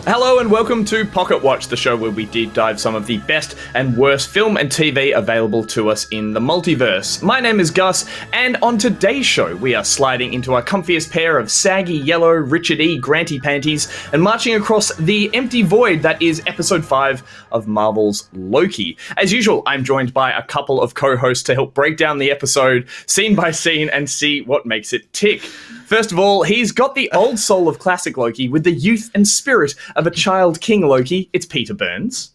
Hello and welcome to PocketWatch, the show where we deep dive some of the best and worst film and TV available to us in the multiverse. My name is Gus, and on today's show, we are sliding into our comfiest pair of saggy yellow Richard E. Granty panties and marching across the empty void that is episode 5 of Marvel's Loki. As usual, I'm joined by a couple of co-hosts to help break down the episode scene by scene and see what makes it tick. First of all, he's got the old soul of classic Loki with the youth and spirit of a child king Loki. It's Peter Burns.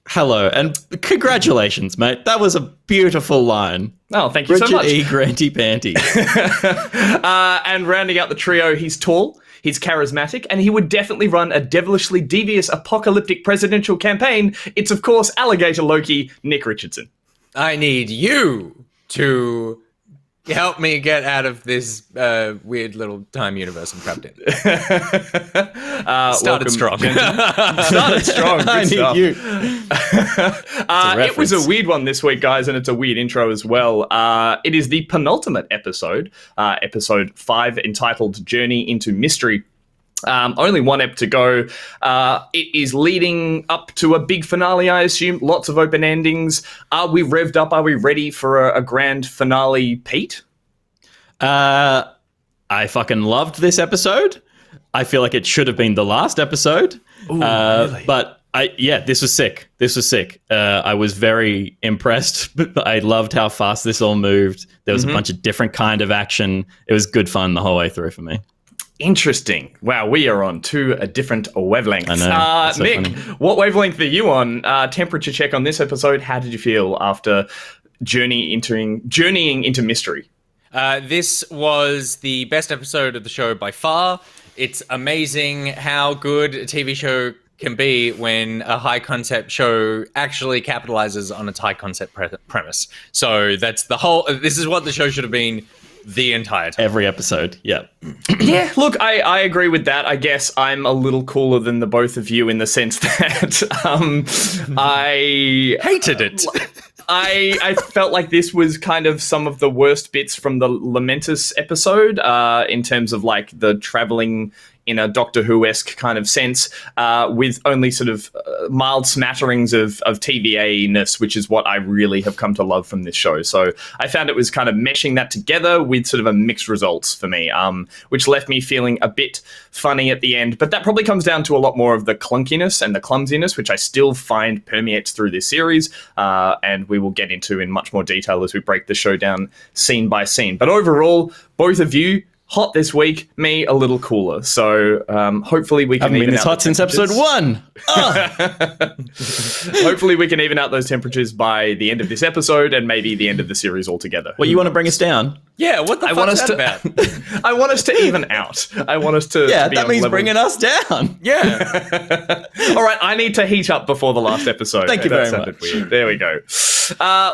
Hello, and congratulations, mate. That was a beautiful line. Oh, thank you so much. Richard E. Granty Panties. And rounding out the trio, he's tall, he's charismatic, and he would definitely run a devilishly devious apocalyptic presidential campaign. It's, of course, Alligator Loki, Nick Richardson. I need you to help me get out of this weird little time universe I'm trapped in. Started strong. Started strong. I need you. It was a weird one this week, guys, and it's a weird intro as well. It is the penultimate episode, episode 5, entitled Journey into Mystery. Only one ep to go. It is leading up to a big finale, I assume. Lots of open endings. Are we revved up? Are we ready for a grand finale, Pete? I fucking loved this episode. I feel like it should have been the last episode. Ooh, really? But this was sick. I was very impressed. I loved how fast this all moved. There was a bunch of different kind of action. It was good fun the whole way through for me. Interesting. Wow, we are on two different wavelengths. I know. So Nick, funny. what wavelength are you on? Temperature check on this episode. How did you feel after journeying into mystery? This was the best episode of the show by far. It's amazing how good a TV show can be when a high concept show actually capitalizes on its high concept premise. So that's this is what the show should have been the entire time. Every episode, yeah. Yeah, look, I agree with that. I guess I'm a little cooler than the both of you in the sense that I Hated it. I felt like this was kind of some of the worst bits from the Lamentus episode in terms of like the traveling in a Doctor Who-esque kind of sense, with only sort of mild smatterings of TVA-ness, which is what I really have come to love from this show. So I found it was kind of meshing that together with sort of a mixed results for me, which left me feeling a bit funny at the end. But that probably comes down to a lot more of the clunkiness and the clumsiness, which I still find permeates through this series, and we will get into in much more detail as we break the show down scene by scene. But overall, both of you, hot this week, me a little cooler. So hopefully we can Haven't been even this out hot since episode 1. Hopefully we can even out those temperatures by the end of this episode and maybe the end of the series altogether. Well, you want to bring us down? Yeah, what the fuck's that about? I want us to even out. I want us to Yeah, be that on means level. bringing us down. Yeah. All right, I need to heat up before the last episode. Thank you That very sounded much. Weird. There we go.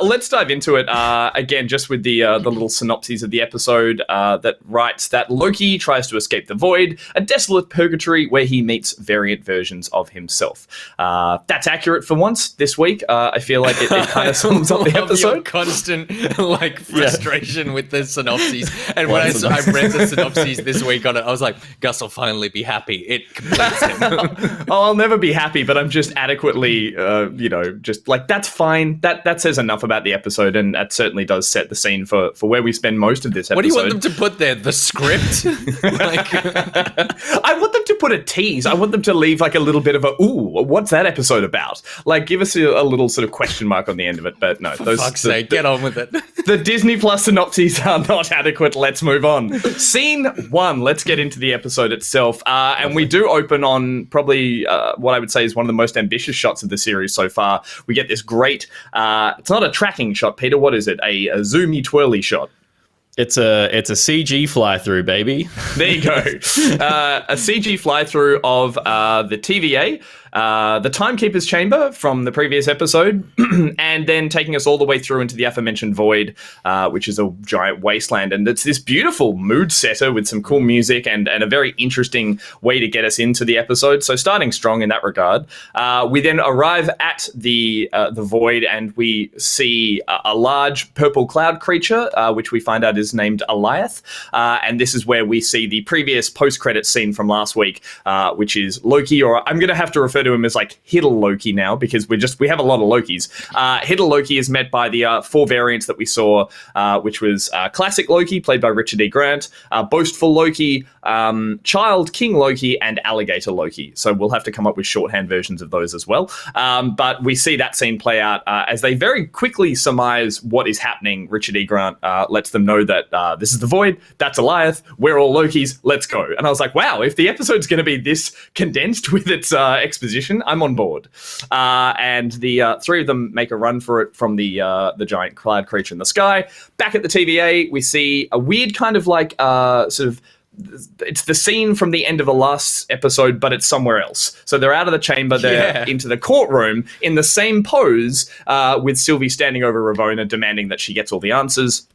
Let's dive into it. Again, just with the little synopses of the episode that writes that Loki tries to escape the void, a desolate purgatory where he meets variant versions of himself. That's accurate for once this week. I feel like it kind of sums up the Your episode. constant frustration with the synopses. And when I One synopsis. read the synopses this week on it, I was like, Gus will finally be happy. It completes him. Oh, I'll never be happy, but I'm just adequately, just like, that's fine. That says enough about the episode, and that certainly does set the scene for where we spend most of this episode. What do you want them to put there? The script? I want them to put a tease. I want them to leave like a little bit of a, ooh, what's that episode about? Like, give us a little sort of question mark on the end of it. But no, For fuck's sake, get on with it. The Disney Plus synopses are not adequate. Let's move on. Scene 1. Let's get into the episode itself. And we do open on probably what I would say is one of the most ambitious shots of the series so far. We get this great, it's not a tracking shot, Peter. What is it? A zoomy twirly shot. It's a CG fly through, baby. There you go. A CG fly through of the TVA the Timekeeper's Chamber from the previous episode, and then taking us all the way through into the aforementioned Void, which is a giant wasteland. And it's this beautiful mood setter with some cool music and a very interesting way to get us into the episode. So starting strong in that regard. We then arrive at the Void, and we see a large purple cloud creature, which we find out is named Alligator. And this is where we see the previous post-credits scene from last week, which is Loki, or I'm going to have to refer to him as like Hiddle Loki now, because we have a lot of Lokis. Hiddle Loki is met by the 4 variants that we saw, which was Classic Loki, played by Richard E. Grant, Boastful Loki, Child King Loki, and Alligator Loki. So we'll have to come up with shorthand versions of those as well. But we see that scene play out as they very quickly surmise what is happening. Richard E. Grant lets them know that this is the Void, that's Alligator, we're all Lokis, let's go. And I was like, wow, if the episode's going to be this condensed with its exposition, I'm on board. And the 3 of them make a run for it from the giant cloud creature in the sky. Back at the TVA, we see a weird kind of like sort of, it's the scene from the end of the last episode, but it's somewhere else. So they're out of the chamber, they're into the courtroom in the same pose, with Sylvie standing over Ravonna demanding that she gets all the answers.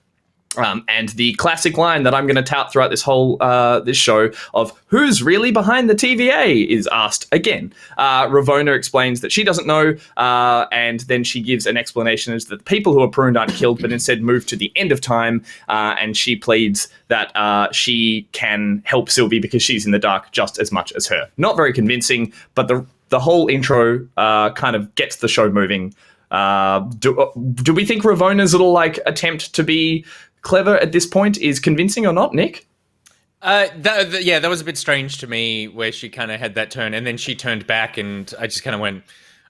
And the classic line that I'm going to tout throughout this whole this show of who's really behind the TVA is asked again. Ravonna explains that she doesn't know, and then she gives an explanation as that the people who are pruned aren't killed, but instead moved to the end of time, and she pleads that she can help Sylvie because she's in the dark just as much as her. Not very convincing, but the whole intro kind of gets the show moving. Do we think Ravonna's little like attempt to be clever at this point is convincing or not, Nick? That was a bit strange to me, where she kind of had that turn and then she turned back, and I just kind of went,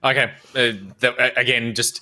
okay, again, just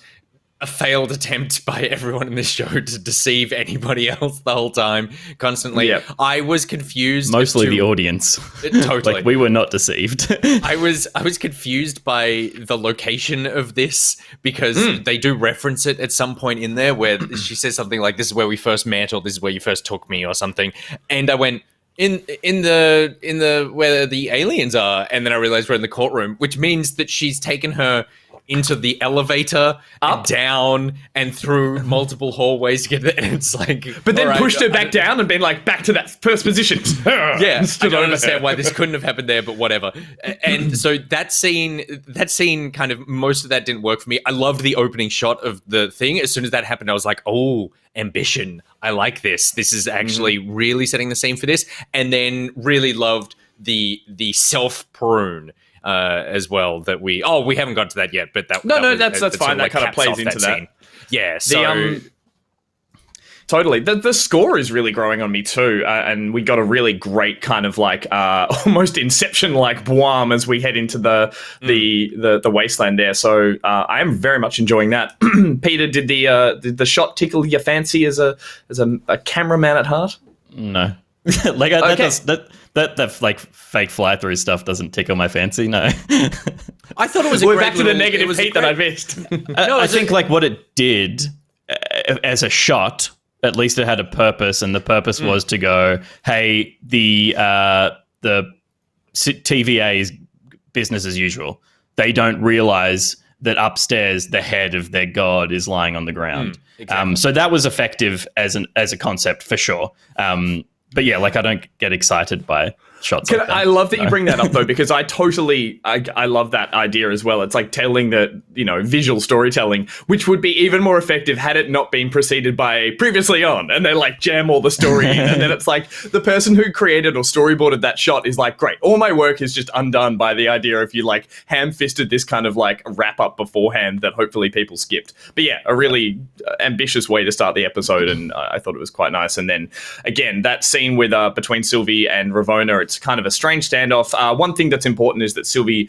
a failed attempt by everyone in this show to deceive anybody else the whole time, constantly. Yep. I was confused. Mostly the audience. Totally. Like, we were not deceived. I was confused by the location of this, because they do reference it at some point in there where she says something like, this is where we first met, or this is where you first took me, or something. And I went, in the where the aliens are, and then I realized we're in the courtroom, which means that she's taken her into the elevator, up, down, and through multiple hallways to get there. And it's like, but then pushed her back down and been like, back to that first position. Yeah, I don't understand why this couldn't have happened there, but whatever. And so that scene kind of, most of that didn't work for me. I loved the opening shot of the thing. As soon as that happened, I was like, oh, ambition. I like this. This is actually really setting the scene for this. And then really loved the self-prune as well, that we haven't got to that yet, but that's fine. That kind of plays into that. Scene. Yeah, so totally. The score is really growing on me too, and we got a really great kind of like almost Inception like boom as we head into the wasteland there. So I am very much enjoying that. Peter, did the shot tickle your fancy as a cameraman at heart? No. Like that like fake fly through stuff doesn't tickle my fancy. No. I thought it was. We're back to the negative Pete that I missed. I think like what it did as a shot, at least it had a purpose, and the purpose was to go, hey, the TVA is business as usual. They don't realize that upstairs the head of their god is lying on the ground. Exactly. So that was effective as a concept for sure. But yeah, like I don't get excited by shots like that. I love that you bring that up though, because I love that idea as well. It's like telling the, visual storytelling, which would be even more effective had it not been preceded by previously on, and they like jam all the story in, and then it's like the person who created or storyboarded that shot is like, great, all my work is just undone by the idea of you like ham-fisted this kind of like wrap up beforehand that hopefully people skipped. But yeah, a really ambitious way to start the episode, and I thought it was quite nice. And then again, that scene with between Sylvie and Ravonna, it's kind of a strange standoff. One thing that's important is that Sylvie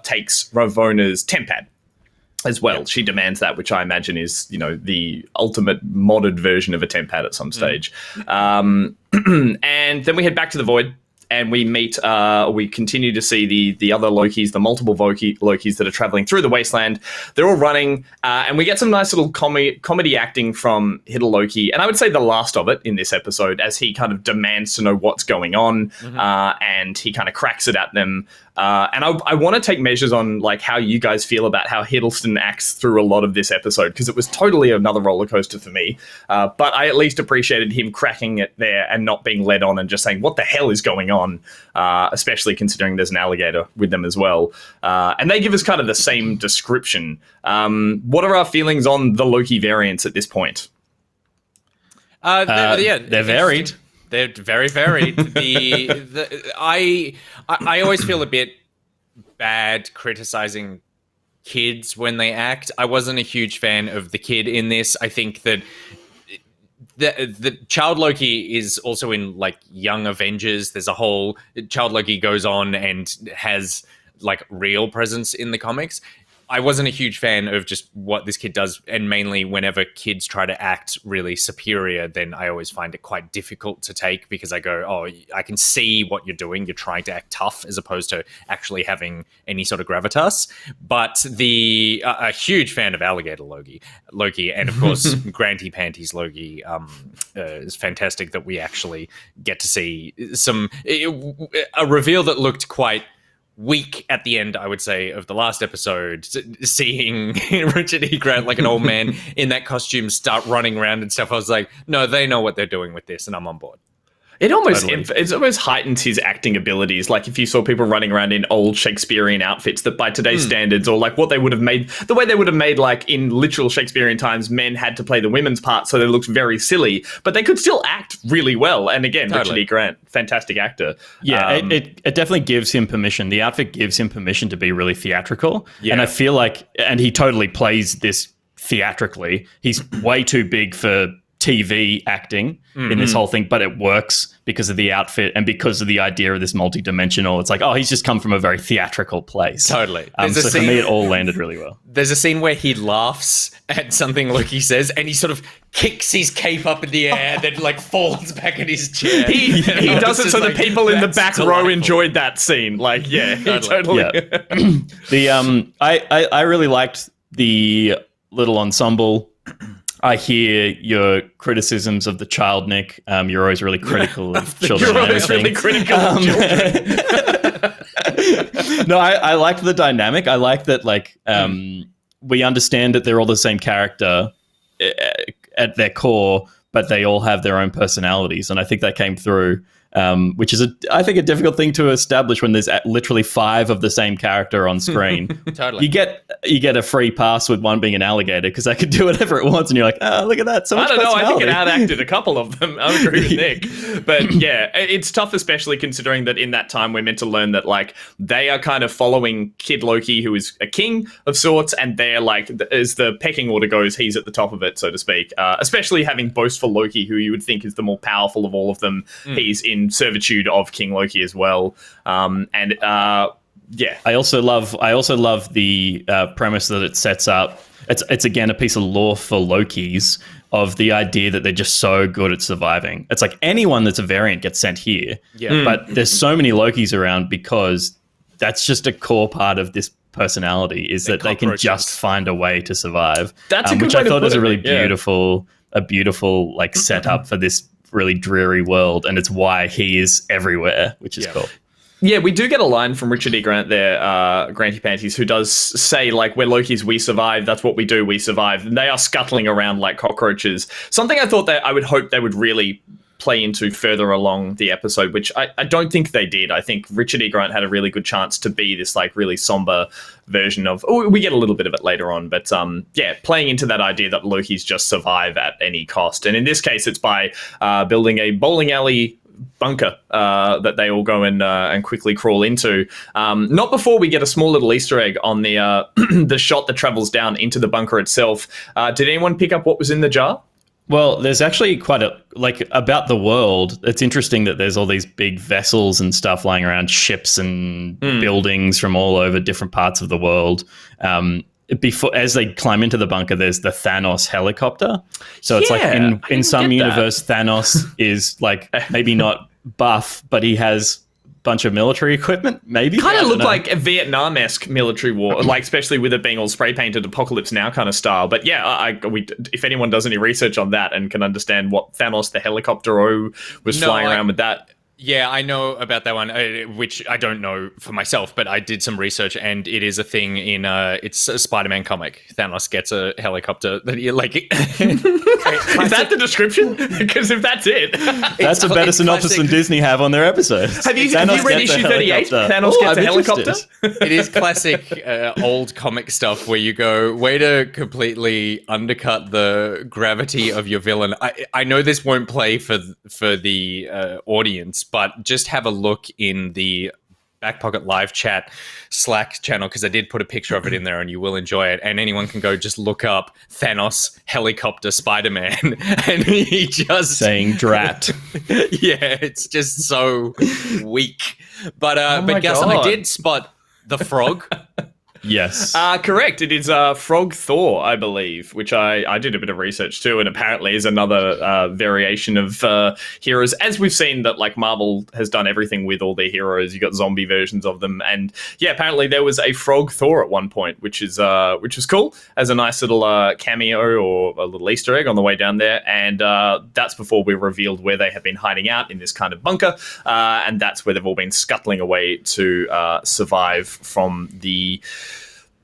takes Ravonna's tempad as well. Yep. She demands that, which I imagine is, the ultimate modded version of a tempad at some stage. And then we head back to the Void, and we meet. We continue to see the other Lokis, the multiple Lokis that are traveling through the wasteland. They're all running, and we get some nice little comedy acting from Hidden Loki, and I would say the last of it in this episode, as he kind of demands to know what's going on, and he kind of cracks it at them. And I want to take measures on like how you guys feel about how Hiddleston acts through a lot of this episode, because it was totally another roller coaster for me. But I at least appreciated him cracking it there and not being led on and just saying, what the hell is going on? Especially considering there's an alligator with them as well. And they give us kind of the same description. What are our feelings on the Loki variants at this point? They're varied. They're very varied. I always feel a bit bad criticizing kids when they act. I wasn't a huge fan of the kid in this. I think that the Child Loki is also in like Young Avengers. There's a whole Child Loki goes on and has like real presence in the comics. I wasn't a huge fan of just what this kid does, and mainly whenever kids try to act really superior, then I always find it quite difficult to take, because I go, oh, I can see what you're doing. You're trying to act tough as opposed to actually having any sort of gravitas. But a huge fan of Alligator Loki, and of course, Granty Panties Loki is fantastic that we actually get to see a reveal that looked quite weak at the end, I would say, of the last episode, seeing Richard E. Grant like an old man in that costume start running around and stuff. I was like, no, they know what they're doing with this, and I'm on board. It almost heightens his acting abilities. Like if you saw people running around in old Shakespearean outfits that by today's standards, or like what they would have made, the way they would have made like in literal Shakespearean times, men had to play the women's part, so they looked very silly, but they could still act really well. And again, Richard E. Grant, fantastic actor. Yeah, it definitely gives him permission. The outfit gives him permission to be really theatrical. Yeah. And I feel like, and he totally plays this theatrically. He's way too big for TV acting in this whole thing, but it works because of the outfit and because of the idea of this multi-dimensional. It's like, oh, he's just come from a very theatrical place. Totally. So for me, it all landed really well. There's a scene where he laughs at something Loki says, and he sort of kicks his cape up in the air, then like falls back in his chair. He does it so the people in the back row enjoyed that scene. Like, yeah, totally. Yeah. I really liked the little ensemble. I hear your criticisms of the child, Nick. You're always really critical of children. You're always really critical of children. No, I liked the dynamic. I like that, like, we understand that they're all the same character at their core, but they all have their own personalities. And I think that came through, which is, I think, a difficult thing to establish when there's literally 5 of the same character on screen. Totally. You get a free pass with one being an alligator because they can do whatever it wants, and you're like, oh, look at that. So much personality. I think it outacted a couple of them. I agree with Nick. But yeah, it's tough, especially considering that in that time we're meant to learn that like they are kind of following Kid Loki, who is a king of sorts, and they're like, as the pecking order goes, he's at the top of it, so to speak. Especially having boastful Loki, who you would think is the more powerful of all of them. He's in servitude of King Loki as well. Yeah, I also love the premise that it sets up. It's again a piece of lore for Lokis, of the idea that they're just so good at surviving. It's like anyone that's a variant gets sent here, but there's so many Lokis around because that's just a core part of this personality, is that they can just find a way to survive. That's a good which I thought was a really beautiful like setup for this really dreary world, and it's why he is everywhere, which is cool. Yeah, we do get a line from Richard E. Grant there, Granty Panties, who does say, like, we're Lokis, we survive, that's what we do, we survive. And they are scuttling around like cockroaches. Something I thought that I would hope they would really play into further along the episode, which I don't think they did. I think Richard E. Grant had a really good chance to be this, like, really somber version of... Oh, we get a little bit of it later on, but, yeah, playing into that idea that Lokis just survive at any cost. And in this case, it's by building a bowling alley bunker that they all go and quickly crawl into. Not before we get a small little Easter egg on the the shot that travels down into the bunker itself. Did anyone pick up what was in the jar? Well, there's actually quite about the world. It's interesting that there's all these big vessels and stuff lying around, ships and buildings from all over different parts of the world. As they climb into the bunker, there's the Thanos helicopter. So it's like in some universe, Thanos is like maybe not buff, but he has bunch of military equipment, maybe. Kind of looked like a Vietnam-esque military war, like especially with it being all spray painted Apocalypse Now kind of style. But yeah, if anyone does any research on that and can understand what Thanos the helicopter was flying around with that. Yeah, I know about that one, which I don't know for myself, but I did some research, and it is a thing in it's a Spider-Man comic. Thanos gets a helicopter that you like. Is that the description? Because if that's it, that's a better synopsis than Disney have on their episodes. Have you read issue 38? Thanos gets a helicopter. It is classic old comic stuff where you go, way to completely undercut the gravity of your villain. I know this won't play for the audience, but just have a look in the Back Pocket Live Chat Slack channel, because I did put a picture of it in there and you will enjoy it. And anyone can go just look up Thanos helicopter Spider-Man and he just... saying drat. Yeah, it's just so weak. But guess I did spot the frog. Yes. Correct. It is Frog Thor, I believe, which I did a bit of research too, and apparently is another variation of heroes. As we've seen that like Marvel has done everything with all their heroes. You got zombie versions of them, and yeah, apparently there was a Frog Thor at one point, which was cool as a nice little cameo or a little Easter egg on the way down there. And that's before we revealed where they have been hiding out in this kind of bunker, and that's where they've all been scuttling away to survive from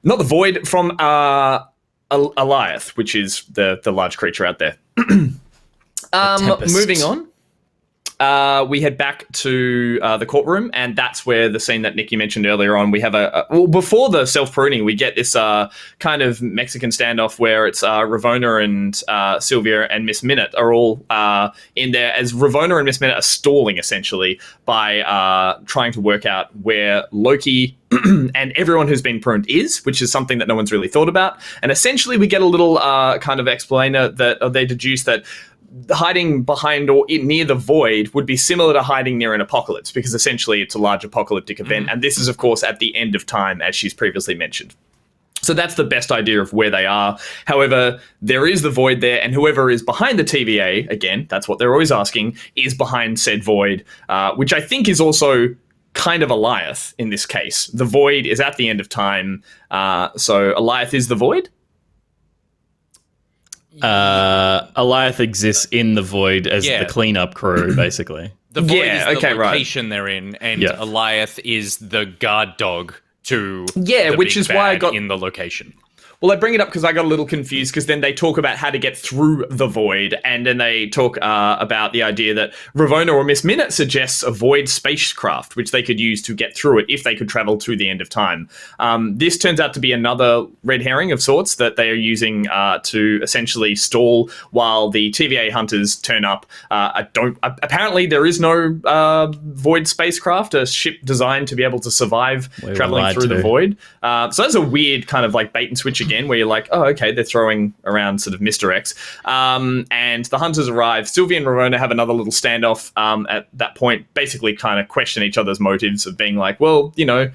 not the Void, from Alligator, which is the large creature out there. Moving on. We head back to the courtroom, and that's where the scene that Nikki mentioned earlier on, we have before the self-pruning, we get this kind of Mexican standoff where it's Ravonna and Sylvia and Miss Minute are all in there, as Ravonna and Miss Minute are stalling, essentially, by trying to work out where Loki and everyone who's been pruned is, which is something that no one's really thought about. And essentially we get a little kind of explainer that they deduce that hiding behind or near the Void would be similar to hiding near an apocalypse, because essentially it's a large apocalyptic event. And this is, of course, at the end of time, as she's previously mentioned. So that's the best idea of where they are. However, there is the Void there, and whoever is behind the TVA, again, that's what they're always asking, is behind said Void, which I think is also kind of Alligator in this case. The Void is at the end of time, so Alligator is the Void? Alligator exists in the Void as the cleanup crew, basically. The Void is the location they're in, and Alligator is the guard dog to the which big is why I bad got in the location. Well, I bring it up because I got a little confused, because then they talk about how to get through the Void, and then they talk about the idea that Ravonna or Miss Minute suggests a Void spacecraft, which they could use to get through it if they could travel to the end of time. This turns out to be another red herring of sorts that they are using to essentially stall while the TVA hunters turn up. Apparently, there is no Void spacecraft, a ship designed to be able to survive traveling through the Void. So that's a weird kind of like bait and switch again, where you're like, oh, okay, they're throwing around sort of Mr. X. And the hunters arrive. Sylvia and Ravonna have another little standoff at that point, basically kind of question each other's motives of being like, well, you know,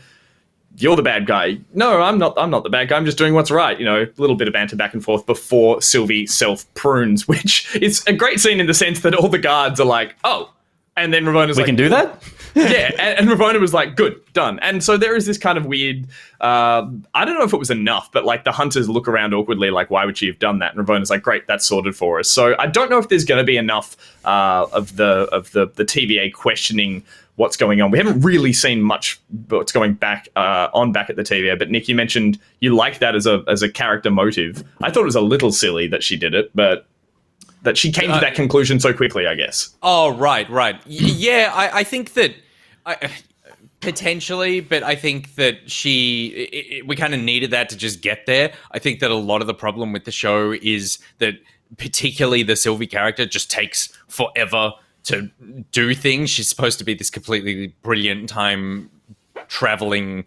you're the bad guy. No, I'm not the bad guy. I'm just doing what's right. You know, a little bit of banter back and forth before Sylvie self-prunes, which is a great scene in the sense that all the guards are like, oh. And then Ravonna's like, we can do that? Yeah, and Ravonna was like, good, done. And so there is this kind of weird, I don't know if it was enough, but like the hunters look around awkwardly like, why would she have done that? And Ravonna's like, great, that's sorted for us. So I don't know if there's going to be enough of the TVA questioning what's going on. We haven't really seen much what's going back at the TVA, but Nick, you mentioned you like that as a character motive. I thought it was a little silly that she did it, but that she came to that conclusion so quickly, I guess. Oh, right. Yeah, I think that... potentially, but I think that we kind of needed that to just get there. I think that a lot of the problem with the show is that particularly the Sylvie character just takes forever to do things. She's supposed to be this completely brilliant time traveling,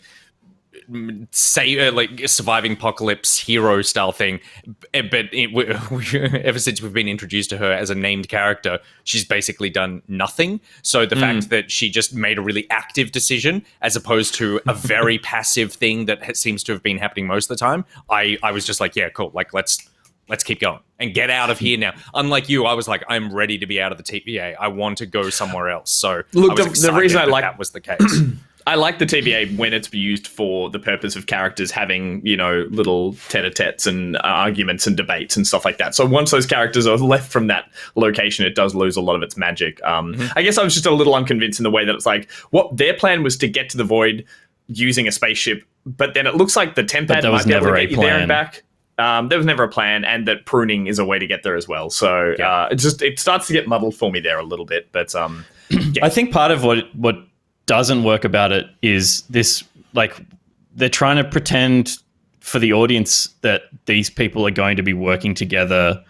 like surviving apocalypse hero style thing, but ever since we've been introduced to her as a named character, she's basically done nothing. So the fact that she just made a really active decision as opposed to a very passive thing that seems to have been happening most of the time, I was just like, yeah, cool, like let's let's keep going and get out of here now. Unlike you, I was like, I'm ready to be out of the TVA. I want to go somewhere else. So look, I was the reason that was the case. I like the TVA when it's used for the purpose of characters having, little tete-a-tetes and arguments and debates and stuff like that. So once those characters are left from that location, it does lose a lot of its magic. I guess I was just a little unconvinced in the way that it's like, what their plan was to get to the Void using a spaceship, but then it looks like the Tempad might be able to get you there and back. There was never a plan, and that pruning is a way to get there as well. So it starts to get muddled for me there a little bit. But I think part of what doesn't work about it is this, like, they're trying to pretend for the audience that these people are going to be working together,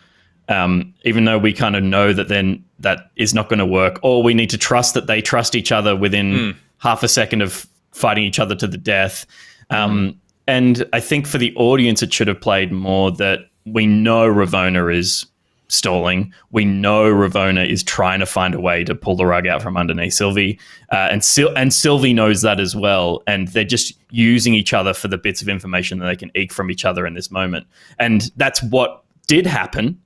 even though we kind of know that then that is not going to work, or we need to trust that they trust each other within half a second of fighting each other to the death. And I think for the audience, it should have played more that we know Ravonna is stalling. We know Ravonna is trying to find a way to pull the rug out from underneath Sylvie. And Sylvie knows that as well. And they're just using each other for the bits of information that they can eke from each other in this moment. And that's what did happen,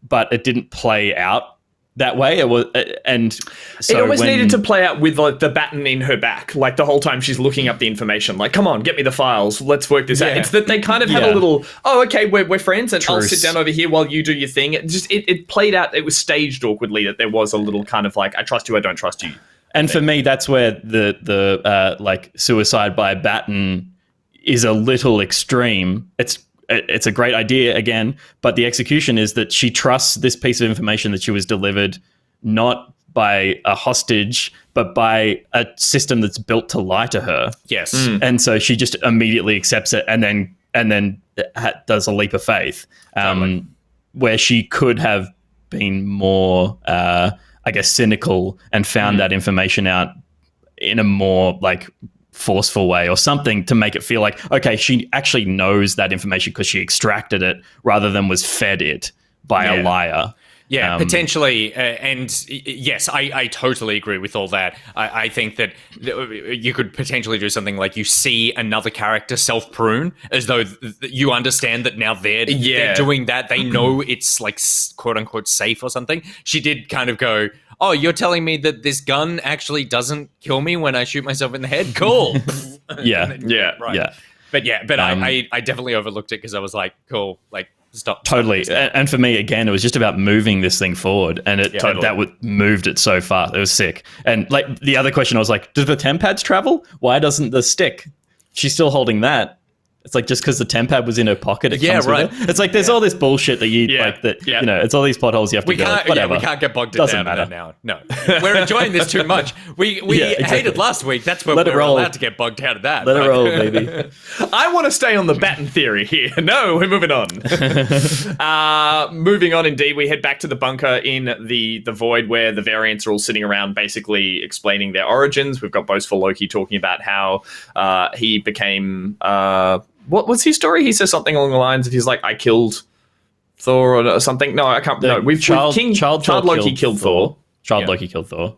but it didn't play out that way. It was, and so it almost needed to play out with like the baton in her back, like the whole time she's looking up the information, like, come on, get me the files, let's work this out. It's that they kind of had a little, okay, we're friends, and I'll sit down over here while you do your thing. It played out, it was staged awkwardly, that there was a little kind of like, I trust you, I don't trust you. And for me, that's where the like suicide by baton is a little extreme. It's a great idea again, but the execution is that she trusts this piece of information that she was delivered not by a hostage, but by a system that's built to lie to her. Yes. And so she just immediately accepts it and then does a leap of faith, where she could have been more, I guess, cynical and found that information out in a more like forceful way or something to make it feel like, okay, she actually knows that information because she extracted it rather than was fed it by a liar. Yeah, potentially. And yes, I totally agree with all that. I think that you could potentially do something like you see another character self-prune as though you understand that now they're doing that. They know it's like quote unquote safe or something. She did kind of go, oh, you're telling me that this gun actually doesn't kill me when I shoot myself in the head? Cool. Right. But I definitely overlooked it because I was like, cool, like, stop. Totally. And for me, again, it was just about moving this thing forward, and moved it so far. It was sick. And like the other question, I was like, do the Tempads travel? Why doesn't the stick? She's still holding that. It's like just because the Tempad was in her pocket, it comes with it. It's like there's all this bullshit that you like that. You know, it's all these plot holes you have to go. Whatever. We can't get bogged down in that now. No, we're enjoying this too much. We hated last week. That's where we're allowed to get bogged down in that. Let it roll, baby. I want to stay on the baton theory here. No, we're moving on. Moving on, indeed, we head back to the bunker in the Void where the variants are all sitting around, basically explaining their origins. We've got boastful Loki talking about how he became. What was his story? He says something along the lines of he's like, I killed Thor or something. No, I can't. No, Child Loki killed Thor. Loki killed Thor.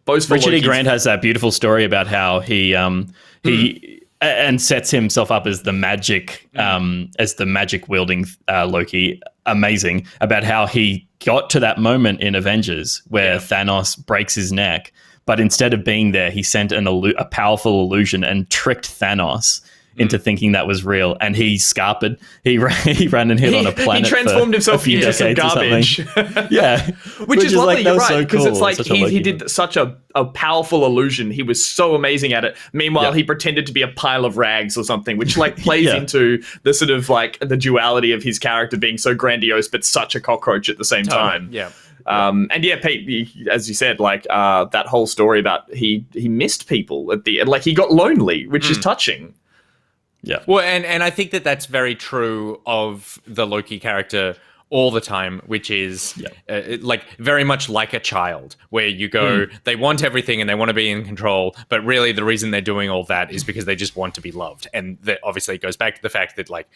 Richard E. Grant has that beautiful story about how he and sets himself up as the magic wielding Loki. Amazing about how he got to that moment in Avengers where Thanos breaks his neck. But instead of being there, he sent a powerful illusion and tricked Thanos into thinking that was real. And he scarpered. He ran and hid on a planet. He transformed himself into some garbage. Which is lovely. You're right, because it's like he did such a powerful illusion. He was so amazing at it. Meanwhile, he pretended to be a pile of rags or something, which like plays into the sort of like the duality of his character being so grandiose but such a cockroach at the same time. And Pete, as you said, like that whole story about he missed people at the end, like he got lonely, which is touching. Yeah. Well, and I think that that's very true of the Loki character all the time, which is like very much like a child, where you go, they want everything and they want to be in control, but really the reason they're doing all that is because they just want to be loved. And that obviously goes back to the fact that like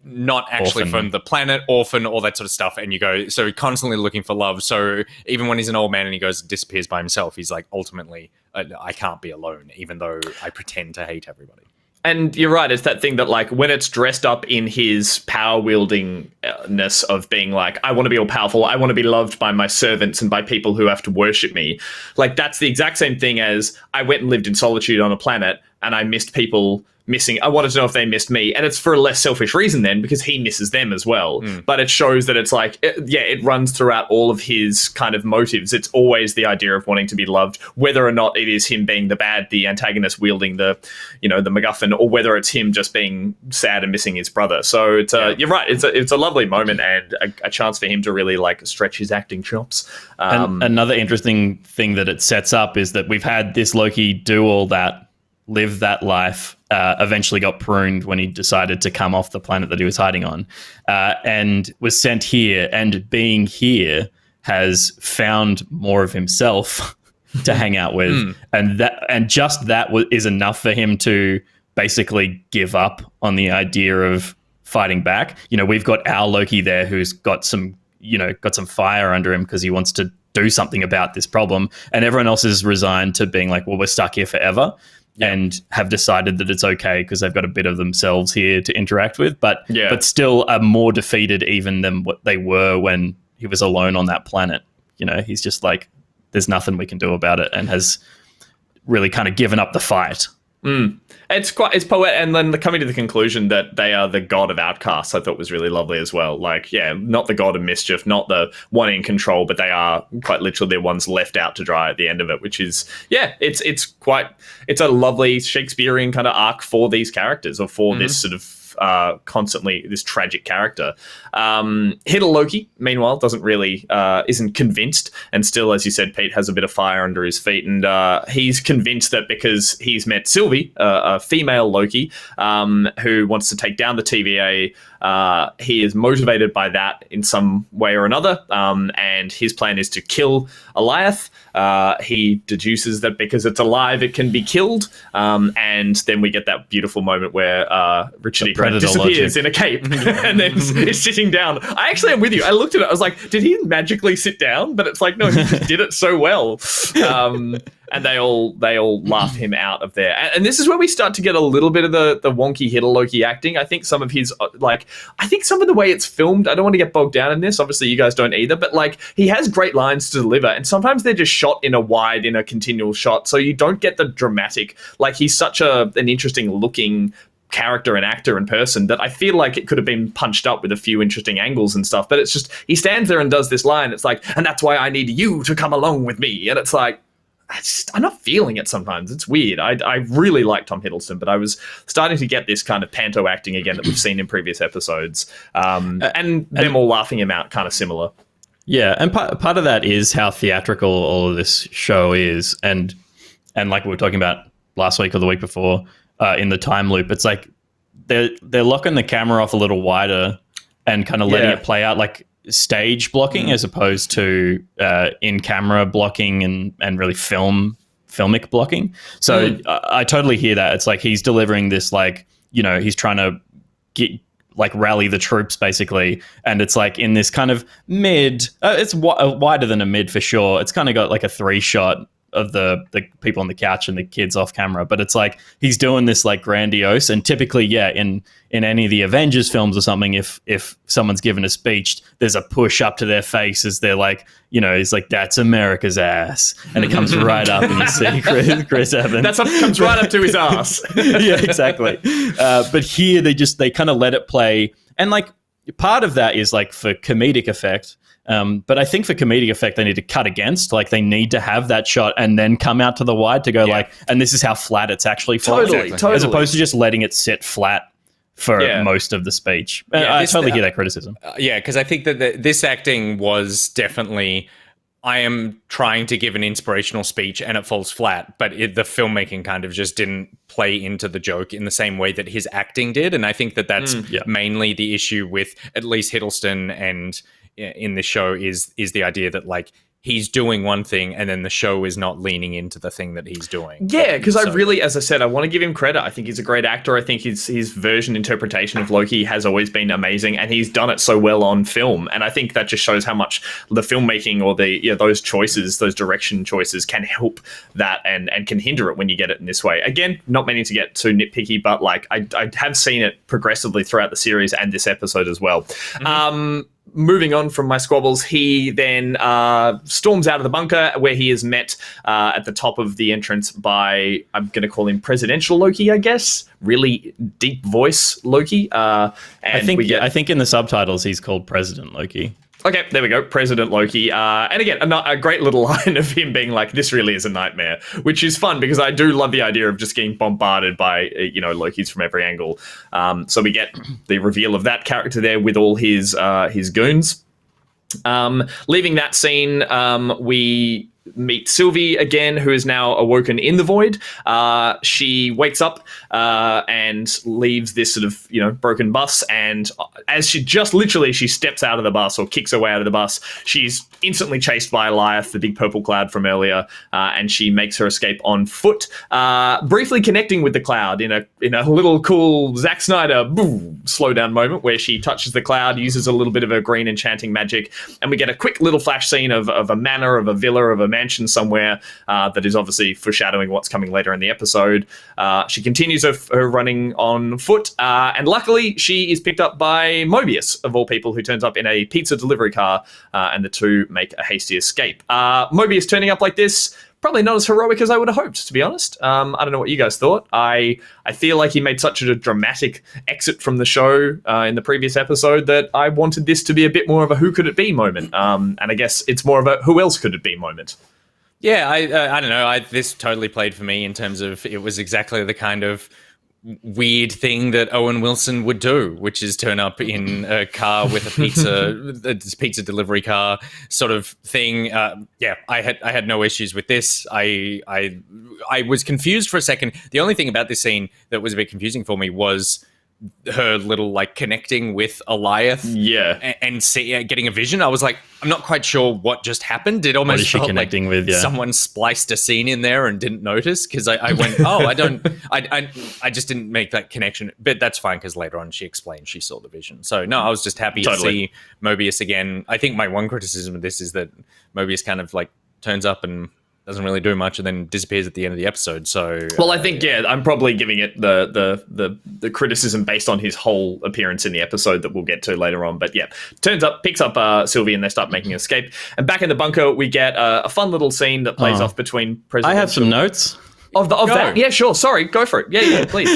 not actually from the planet, orphan, all that sort of stuff. And you go, so constantly looking for love. So even when he's an old man and he disappears by himself, he's like, ultimately, I can't be alone, even though I pretend to hate everybody. And you're right. It's that thing that, like, when it's dressed up in his power wieldingness of being like, I want to be all powerful. I want to be loved by my servants and by people who have to worship me. Like, that's the exact same thing as I went and lived in solitude on a planet and I missed people missing. I wanted to know if they missed me. And it's for a less selfish reason then, because he misses them as well. But it shows that it's like, it runs throughout all of his kind of motives. It's always the idea of wanting to be loved, whether or not it is him being the antagonist wielding the MacGuffin, or whether it's him just being sad and missing his brother. So it's you're right. It's a lovely moment and a chance for him to really like stretch his acting chops. And another interesting thing that it sets up is that we've had this Loki do all that, live that life, eventually got pruned when he decided to come off the planet that he was hiding on, and was sent here, and being here has found more of himself to hang out with. And just that is enough for him to basically give up on the idea of fighting back. We've got our Loki there who's got some fire under him because he wants to do something about this problem, and everyone else is resigned to being like, well, we're stuck here forever. And have decided that it's okay because they've got a bit of themselves here to interact with, but still are more defeated even than what they were when he was alone on that planet. He's just like, there's nothing we can do about it, and has really kind of given up the fight. It's poetic, and then coming to the conclusion that they are the god of outcasts, I thought was really lovely as well. Like, not the god of mischief, not the one in control, but they are quite literally the ones left out to dry at the end of it, which is, it's a lovely Shakespearean kind of arc for these characters, or for this sort of constantly this tragic character. Hidden Loki, meanwhile, isn't convinced, and still, as you said, Pete, has a bit of fire under his feet, and he's convinced that because he's met Sylvie, a female Loki, who wants to take down the TVA, he is motivated by that in some way or another, and his plan is to kill Alligator. He deduces that because it's alive, it can be killed, and then we get that beautiful moment where Richard E. Grant disappears in a cape and then is sitting down. I actually am with you. I looked at it. I was like, did he magically sit down? But it's like, no, he just did it so well. And they all laugh him out of there. And this is where we start to get a little bit of the wonky Hidden Loki acting. I think some of his, some of the way it's filmed, I don't want to get bogged down in this. Obviously, you guys don't either. But, he has great lines to deliver. And sometimes they're just shot in a continual shot. So you don't get the dramatic, he's such an interesting looking character and actor and person that I feel like it could have been punched up with a few interesting angles and stuff. But it's just, he stands there and does this line. It's like, and that's why I need you to come along with me. And it's like, I'm not feeling it sometimes. It's weird. I really like Tom Hiddleston, but I was starting to get this kind of panto acting again that we've seen in previous episodes. And them all laughing him out, kind of similar. Yeah, and part of that is how theatrical all of this show is. And like we were talking about last week or the week before, in the time loop, it's like they're locking the camera off a little wider and kind of letting it play out like stage blocking as opposed to in-camera blocking and really filmic blocking. So I totally hear that. It's like he's delivering this he's trying to get rally the troops basically, and it's like in this kind of mid it's wider than a mid for sure. It's kind of got like a 3-shot of the people on the couch and the kids off camera, but it's like he's doing this grandiose, and typically in any of the Avengers films or something, if someone's given a speech, there's a push up to their face as they're he's like, that's America's ass, and it comes right up and you see Chris Evans comes right up to his ass. Yeah, exactly. But here they kind of let it play, and part of that is for comedic effect. But I think for comedic effect, they need to cut against, they need to have that shot and then come out to the wide to go and this is how flat it's actually falling. Totally. As opposed to just letting it sit flat for most of the speech. I totally hear that criticism. Because I think that this acting was definitely, I am trying to give an inspirational speech and it falls flat, but the filmmaking kind of just didn't play into the joke in the same way that his acting did. And I think that that's mainly the issue with at least Hiddleston and in this show is the idea that he's doing one thing and then the show is not leaning into the thing that he's doing. Yeah, because I really, as I said, I want to give him credit. I think he's a great actor. I think his version interpretation of Loki has always been amazing, and he's done it so well on film. And I think that just shows how much the filmmaking or those choices, those direction choices, can help that and can hinder it when you get it in this way. Again, not meaning to get too nitpicky, but like I have seen it progressively throughout the series and this episode as well. Moving on from my squabbles, he then storms out of the bunker where he is met at the top of the entrance by, I'm going to call him Presidential Loki, I guess. Really deep voice Loki. I think in the subtitles he's called President Loki. Okay, there we go. President Loki. And again, a great little line of him being like, this really is a nightmare, which is fun because I do love the idea of just getting bombarded by, Lokis from every angle. So we get the reveal of that character there with all his goons. Leaving that scene, we meet Sylvie again, who is now awoken in the void. She wakes up and leaves this sort of, broken bus. And as she steps out of the bus or kicks her way out of the bus, she's instantly chased by Eliath, the big purple cloud from earlier, and she makes her escape on foot, briefly connecting with the cloud in a little cool Zack Snyder slow down moment where she touches the cloud, uses a little bit of her green enchanting magic, and we get a quick little flash scene of a manor, of a villa, of a mansion somewhere that is obviously foreshadowing what's coming later in the episode. She continues her running on foot, and luckily she is picked up by Mobius, of all people, who turns up in a pizza delivery car, and the two make a hasty escape. Mobius turning up like this, probably not as heroic as I would have hoped, to be honest. I don't know what you guys thought. I feel like he made such a dramatic exit from the show in the previous episode that I wanted this to be a bit more of a who could it be moment. And I guess it's more of a who else could it be moment. Yeah, I don't know. This totally played for me in terms of it was exactly the kind of weird thing that Owen Wilson would do, which is turn up in a car with a pizza delivery car sort of thing. I had no issues with this. I was confused for a second. The only thing about this scene that was a bit confusing for me was her little connecting with Eliath, and getting a vision. I was like, I'm not quite sure what just happened. It almost felt like someone spliced a scene in there and didn't notice, because I went, I just didn't make that connection. But that's fine, because later on she explained she saw the vision. So no, I was just happy to see Mobius again. I think my one criticism of this is that Mobius kind of turns up and doesn't really do much and then disappears at the end of the episode. So I think I'm probably giving it the criticism based on his whole appearance in the episode that we'll get to later on. But turns up, picks up Sylvie, and they start making an escape. And back in the bunker, we get a fun little scene that plays off between President. I have some notes of that. Yeah, sure. Sorry, go for it. Yeah, please.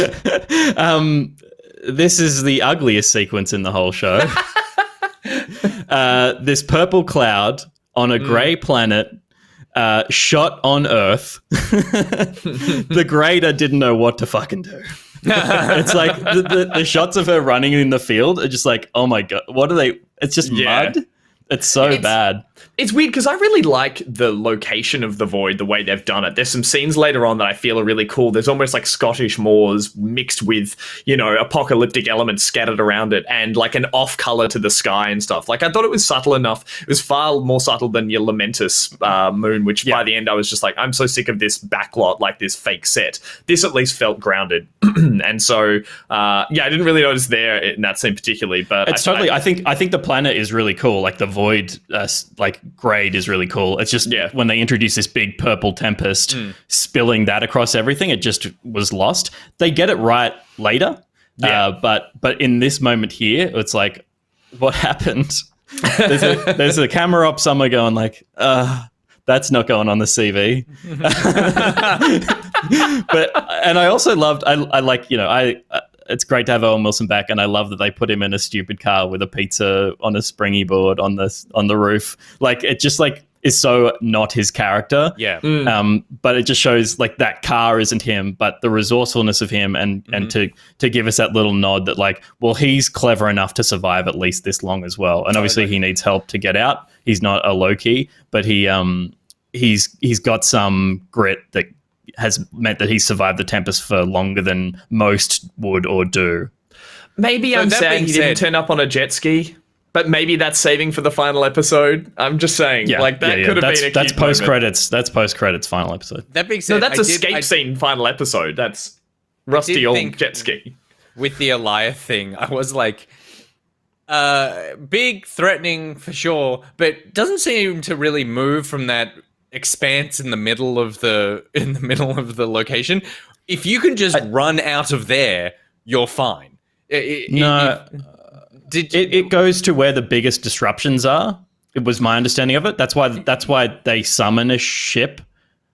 This is the ugliest sequence in the whole show. This purple cloud on a grey planet. Shot on Earth. The grader didn't know what to fucking do. It's like the shots of her running in the field are just like, oh my god, what are they? It's just mud. It's so bad. It's weird because I really like the location of the void, the way they've done it. There's some scenes later on that I feel are really cool. There's almost like Scottish moors mixed with, apocalyptic elements scattered around it, and an off color to the sky and stuff. I thought it was subtle enough. It was far more subtle than your Lamentus moon, which by the end I was just like, I'm so sick of this backlot, this fake set. This at least felt grounded. And so, I didn't really notice there in that scene particularly, but it's I think the planet is really cool. The void, grade is really cool. It's just when they introduce this big purple tempest spilling that across everything, it just was lost. They get it right later, but in this moment here, it's like, what happened? There's a camera op somewhere going that's not going on the CV. And I also loved, it's great to have Owen Wilson back, and I love that they put him in a stupid car with a pizza on a springy board on the roof. It just is so not his character. Yeah. But it just shows that car isn't him, but the resourcefulness of him, and to give us that little nod that he's clever enough to survive at least this long as well. And obviously he needs help to get out. He's not a Loki, but he's got some grit that has meant that he's survived the Tempest for longer than most would or do. Maybe I'm sad he didn't turn up on a jet ski. But maybe that's saving for the final episode. I'm just saying, could have been a cute That's post moment. credits. That's post credits final episode. That being said, No, that's escape scene final episode. That's Rusty old jet ski. With the Elia thing, I was like, big, threatening for sure, but doesn't seem to really move from that expanse in the middle of the location. If you can just run out of there, you're fine. It goes to where the biggest disruptions are. It was my understanding of it. That's why they summon a ship.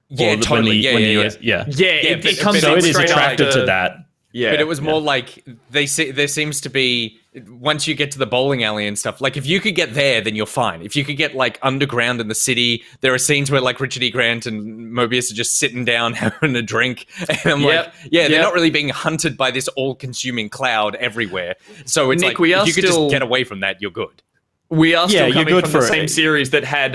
Yeah, totally. It comes so in it is straight attracted after to that. Yeah, but it was more like there seems to be, once you get to the bowling alley and stuff, like if you could get there, then you're fine. If you could get like underground in the city, there are scenes where like Richard E. Grant and Mobius are just sitting down having a drink, and I'm like, they're not really being hunted by this all-consuming cloud everywhere. So it's Nick, like if you could just get away from that, you're good. We are still coming good from for the it. same series that had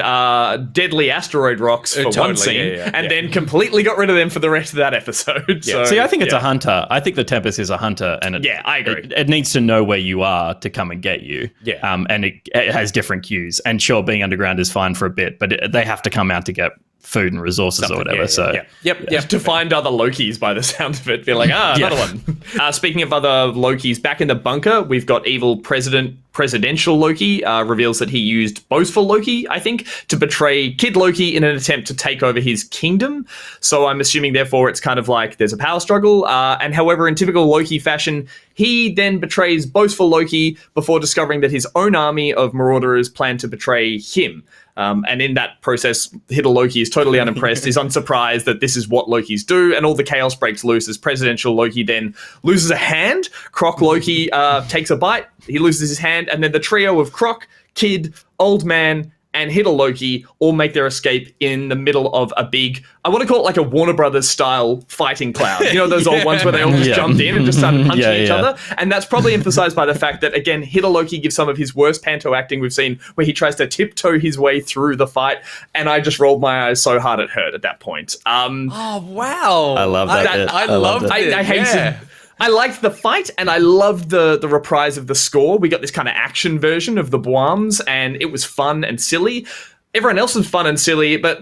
deadly asteroid rocks for one scene, and then completely got rid of them for the rest of that episode. So, see, I think it's a hunter. I think the Tempest is a hunter, and I agree. It needs to know where you are to come and get you. Yeah. And it has different cues. And sure, being underground is fine for a bit, but they have to come out to get food and resources or whatever. To find other Lokis by the sound of it. Be like, another one. Speaking of other Lokis, back in the bunker, we've got evil presidential Loki reveals that he used boastful Loki, I think, to betray Kid Loki in an attempt to take over his kingdom. So I'm assuming, therefore, it's kind of like there's a power struggle. And however, in typical Loki fashion, he then betrays boastful Loki before discovering that his own army of marauders plan to betray him. And in that process, Hidden Loki is totally unimpressed. He's unsurprised that this is what Lokis do, and all the chaos breaks loose as presidential Loki then loses a hand. Croc Loki takes a bite, he loses his hand, and then the trio of Croc, Kid, Old Man, and Hidden Loki all make their escape in the middle of a big, I want to call it like a Warner Brothers style fighting cloud. You know, those old ones where they all just jumped in and just started punching each other. And that's probably emphasized by the fact that, again, Hidden Loki gives some of his worst panto acting we've seen, where he tries to tiptoe his way through the fight. And I just rolled my eyes so hard it hurt at that point. Oh, wow. I love that. I loved it. I hated I liked the fight, and I loved the reprise of the score. We got this kind of action version of the Boams, and it was fun and silly. Everyone else was fun and silly, but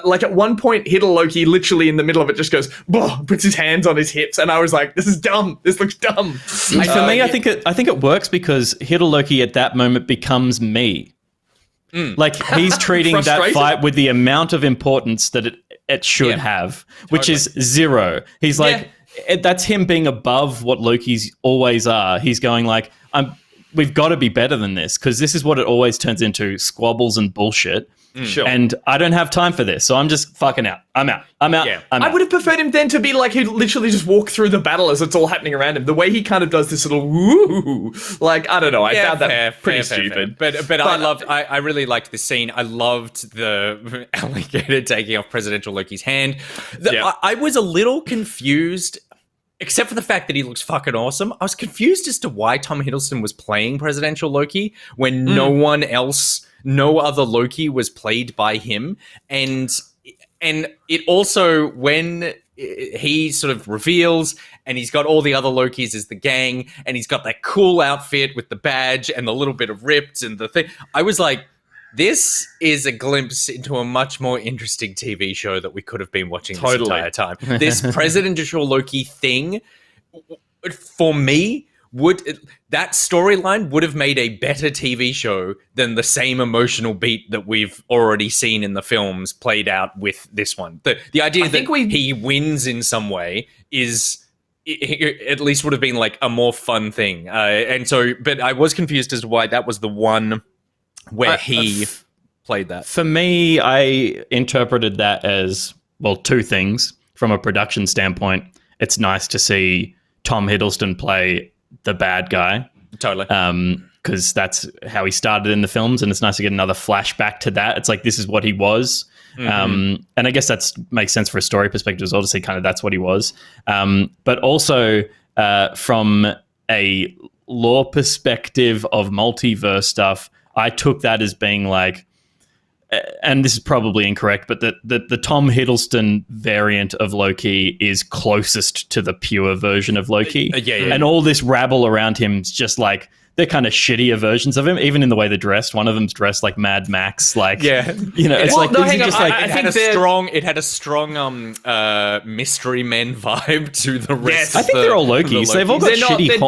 like at one point, Hidden Loki literally in the middle of it just goes, puts his hands on his hips, and I was like, this is dumb. This looks dumb. For me, I think it works because Hidden Loki at that moment becomes me. Like he's treating that fight with the amount of importance that it should have, which is zero. He's like, that's him being above what Lokis always are. He's going like, we've got to be better than this, because this is what it always turns into, squabbles and bullshit. Sure. And I don't have time for this, so I'm just fucking out. I'm out. Yeah. I would have preferred him then to be like, he'd literally just walk through the battle as it's all happening around him. The way he kind of does this little woo, like, I don't know. I found that pretty stupid. But I really liked this scene. I loved the alligator taking off presidential Loki's hand. I was a little confused, except for the fact that he looks fucking awesome. I was confused as to why Tom Hiddleston was playing presidential Loki when no other Loki was played by him. And it also, when he sort of reveals and he's got all the other Lokis as the gang, and he's got that cool outfit with the badge and the little bit of ripped and the thing, I was like, this is a glimpse into a much more interesting TV show that we could have been watching this entire time. This presidential Loki thing, for me, that storyline would have made a better TV show than the same emotional beat that we've already seen in the films played out with this one. The idea that he wins in some way is, at least would have been like a more fun thing. But I was confused as to why that was the one where he played that. For me, I interpreted that as, well, two things. From a production standpoint, it's nice to see Tom Hiddleston play the bad guy. Totally. Because that's how he started in the films, and it's nice to get another flashback to that. It's like, this is what he was. And I guess that makes sense for a story perspective as well, to see kind of that's what he was. But also from a lore perspective of multiverse stuff, I took that as being like, and this is probably incorrect, but the Tom Hiddleston variant of Loki is closest to the pure version of Loki. And all this rabble around him is just like, they're kind of shittier versions of him, even in the way they're dressed. One of them's dressed like Mad Max, like it's like no, these hang are on, just like I think it had a strong mystery men vibe to the rest. I think they're all Lokis. They've all got They're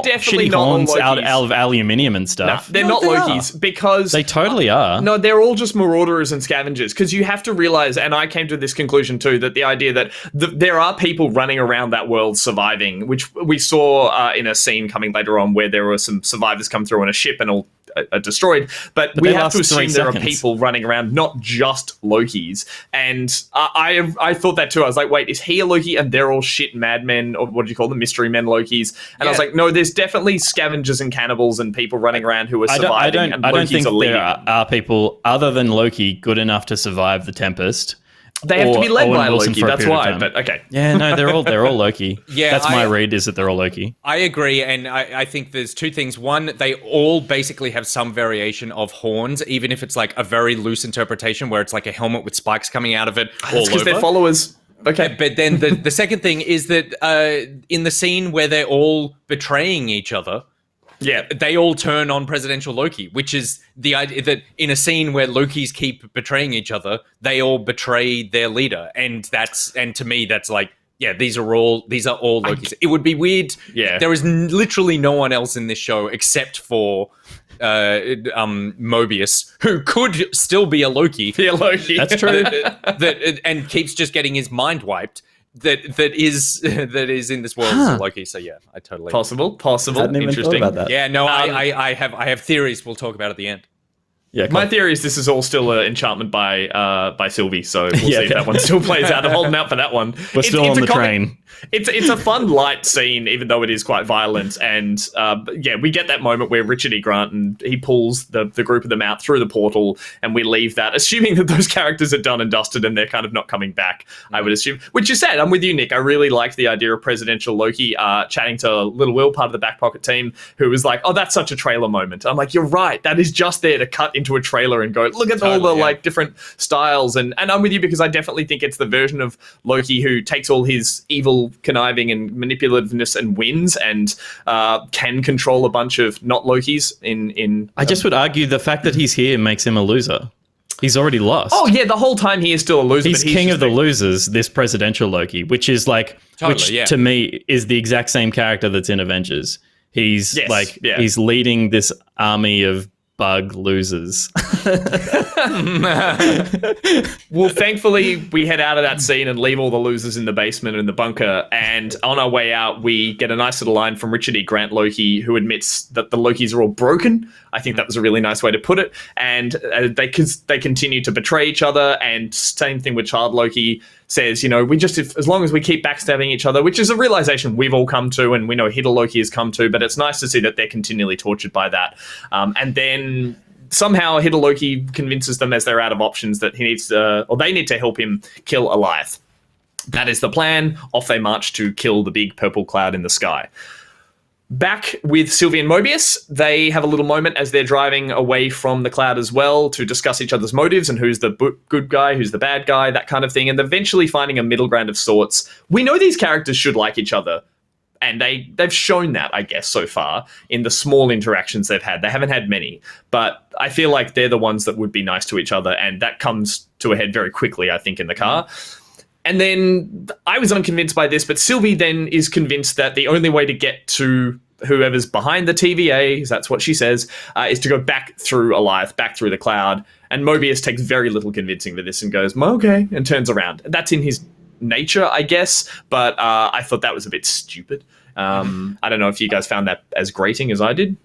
definitely shitty not all horns out Lokis. of aluminium and stuff. They're not Lokis because They totally are. No, they're all just marauders and scavengers, because you have to realize, and I came to this conclusion too, that the idea that there are people running around that world surviving, which we saw in a scene coming later on where there were some survivors come through on a ship and all are destroyed, but we have to assume there are people running around, not just Lokis. And I thought that too. I was like, wait, is he a Loki and they're all shit madmen, or what do you call them, mystery men Lokis? And I was like, no, there's definitely scavengers and cannibals and people running around who are surviving. I don't think there are people other than Loki good enough to survive the Tempest. They have to be led Owen by Wilson Loki, for a that's period of why. time. But okay. Yeah, no, they're all Loki. Yeah, that's my read, is that they're all Loki. I agree, and I think there's two things. One, they all basically have some variation of horns, even if it's like a very loose interpretation where it's like a helmet with spikes coming out of it all because over. they're followers. Okay. But then the second thing is that in the scene where they're all betraying each other, they all turn on presidential Loki, which is the idea that in a scene where Lokis keep betraying each other, they all betray their leader, and to me that's like, yeah, these are all Lokis. It would be weird. Yeah, there is literally no one else in this show except for Mobius, who could still be a Loki. Be a Loki. That's true. And keeps just getting his mind wiped. That is in this world as Loki. So yeah, I totally possible. Hadn't even Interesting. thought about that. Yeah, no, I have theories we'll talk about at the end. Yeah, cool. My theory is this is all still an enchantment by Sylvie, so we'll see if that one still plays out. I'm holding out for that one. We're still on the train. It's a fun, light scene, even though it is quite violent. And we get that moment where Richard E. Grant and he pulls the group of them out through the portal, and we leave that, assuming that those characters are done and dusted and they're kind of not coming back, I would assume. Which you said, I'm with you, Nick. I really liked the idea of presidential Loki chatting to Little Will, part of the Back Pocket team, who was like, oh, that's such a trailer moment. I'm like, you're right. That is just there to cut into a trailer and go, look at all the like different styles. And I'm with you because I definitely think it's the version of Loki who takes all his evil conniving and manipulativeness and wins, and can control a bunch of not Lokis in I just would argue the fact that he's here makes him a loser. He's already lost. Oh yeah, the whole time he is still a loser. He's king of the losers, this presidential Loki, which is like, to me is the exact same character that's in Avengers. He's he's leading this army of bug losers. Well, thankfully, we head out of that scene and leave all the losers in the basement and the bunker. And on our way out, we get a nice little line from Richard E. Grant Loki, who admits that the Lokis are all broken. I think that was a really nice way to put it. And they continue to betray each other. And same thing with Child Loki says, as long as we keep backstabbing each other, which is a realization we've all come to, and we know Hidden Loki has come to, but it's nice to see that they're continually tortured by that. And then somehow Hidden Loki convinces them, as they're out of options, that he needs to, or they need to help him kill Alliath. That is the plan. Off they march to kill the big purple cloud in the sky. Back with Sylvie and Mobius, they have a little moment as they're driving away from the cloud as well to discuss each other's motives and who's the good guy, who's the bad guy, that kind of thing, and eventually finding a middle ground of sorts. We know these characters should like each other, and they've shown that, I guess, so far in the small interactions they've had. They haven't had many, but I feel like they're the ones that would be nice to each other, and that comes to a head very quickly, I think, in the car. And then I was unconvinced by this, but Sylvie then is convinced that the only way to get to whoever's behind the TVA, that's what she says, is to go back through Alliath, back through the cloud. And Mobius takes very little convincing for this and goes, okay, and turns around. That's in his nature, I guess, but I thought that was a bit stupid. I don't know if you guys found that as grating as I did.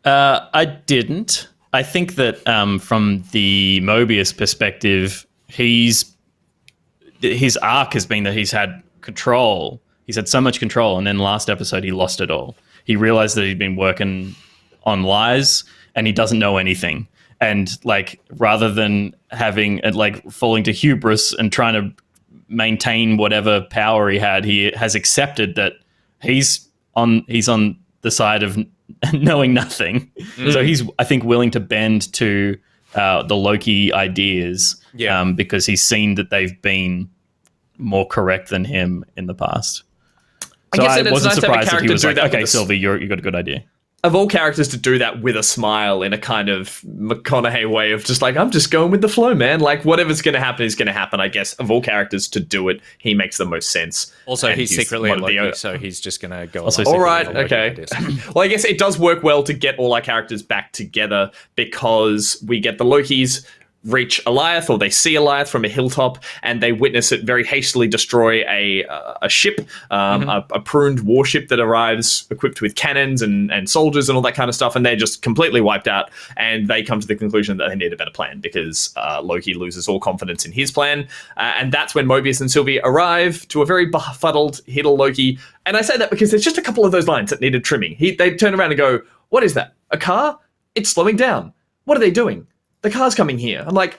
I didn't. I think that from the Mobius perspective, his arc has been that he's had control. He's had so much control, and then last episode he lost it all. He realized that he'd been working on lies, and he doesn't know anything. And like, rather than having falling to hubris and trying to maintain whatever power he had, he has accepted that he's on the side of knowing nothing. So he's, I think, willing to bend to the Loki ideas, because he's seen that they've been more correct than him in the past. So I wasn't surprised that he was like, okay, Sylvie, you got a good idea. of all characters to do that with a smile in a kind of McConaughey way of just like, I'm just going with the flow, man. Like, whatever's going to happen is going to happen, I guess. Of all characters to do it, he makes the most sense. Also, he's secretly a Loki, so he's just going to go all right, okay. Well, I guess it does work well to get all our characters back together because we get the Lokis reach Alliath, or they see Alliath from a hilltop, and they witness it very hastily destroy a ship, a pruned warship that arrives equipped with cannons and soldiers and all that kind of stuff, and they're just completely wiped out, and they come to the conclusion that they need a better plan because Loki loses all confidence in his plan, and that's when Mobius and Sylvie arrive to a very befuddled Hiddle Loki, and I say that because there's just a couple of those lines that needed trimming. They turn around and go, what is that? A car? It's slowing down. What are they doing? The car's coming here. I'm like,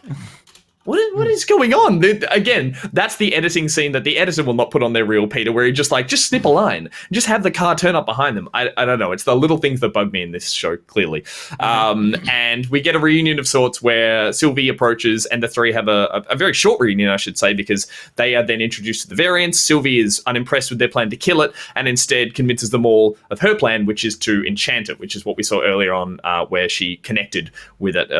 what is going on? Again, that's the editing scene that the editor will not put on their reel, Peter, where he just snip a line. Just have the car turn up behind them. I don't know. It's the little things that bug me in this show, clearly. And we get a reunion of sorts where Sylvie approaches and the three have a very short reunion, I should say, because they are then introduced to the variants. Sylvie is unimpressed with their plan to kill it and instead convinces them all of her plan, which is to enchant it, which is what we saw earlier on where she connected with it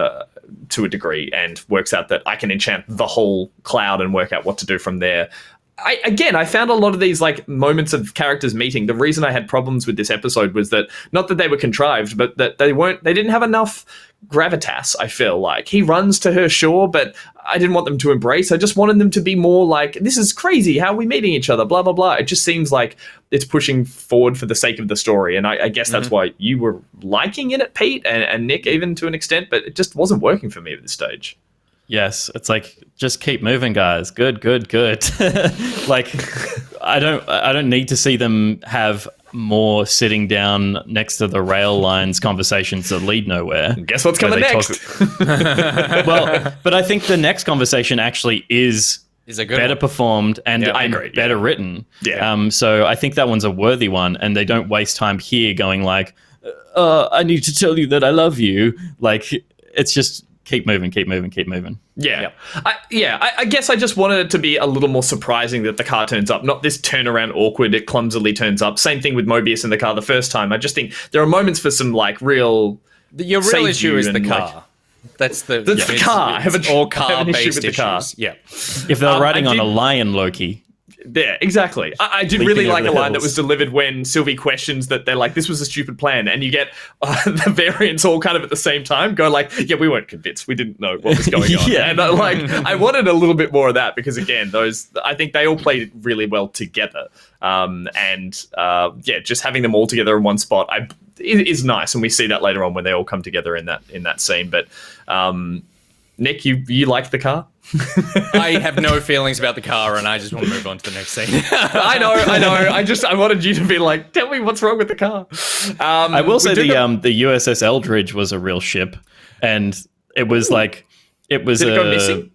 to a degree and works out that I can enchant the whole cloud and work out what to do from there. I found a lot of these moments of characters meeting. The reason I had problems with this episode was that not that they were contrived, but that they didn't have enough gravitas. I feel like he runs to her shore, but I didn't want them to embrace. I just wanted them to be more like, this is crazy. How are we meeting each other? Blah, blah, blah. It just seems like it's pushing forward for the sake of the story. And I guess that's why you were liking it, Pete, and Nick, even to an extent, but it just wasn't working for me at this stage. Yes, it's like, just keep moving, guys. Good. Like, I don't need to see them have more sitting down next to the rail lines conversations that lead nowhere. Guess what's coming next? Well, but I think the next conversation actually is a good better performed and better written. Yeah. So I think that one's a worthy one, and they don't waste time here going like, I need to tell you that I love you. Like, it's just keep moving. Yeah. I guess I just wanted it to be a little more surprising that the car turns up, not this turnaround awkward, it clumsily turns up. Same thing with Mobius in the car the first time. I just think there are moments for some real... Your real issue is the car. That's the car. I have all car-based issues. Yeah. If they're riding on a lion, Loki... Yeah, exactly. I did really like a line that was delivered when Sylvie questions that they're like, this was a stupid plan. And you get the variants all kind of at the same time go like, yeah, we weren't convinced. We didn't know what was going on. And I wanted a little bit more of that because, again, I think they all played really well together. Just having them all together in one spot is nice. And we see that later on when they all come together in that scene. But Nick, you liked the car? I have no feelings about the car, and I just want to move on to the next scene. I know. I wanted you to be like, tell me what's wrong with the car. I will say the USS Eldridge was a real ship, and it was like it was. Did it go missing?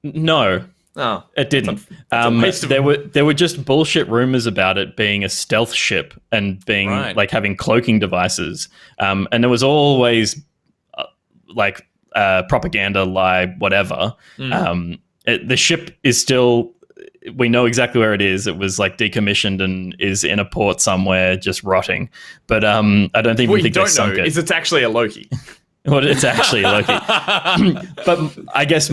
No. Oh, it didn't. There were just bullshit rumors about it being a stealth ship and being like having cloaking devices, and there was always propaganda, lie, whatever. The ship is still, we know exactly where it is. It was decommissioned and is in a port somewhere just rotting. But I don't think they sunk it. It's actually a Loki. Well, it's actually a Loki. But I guess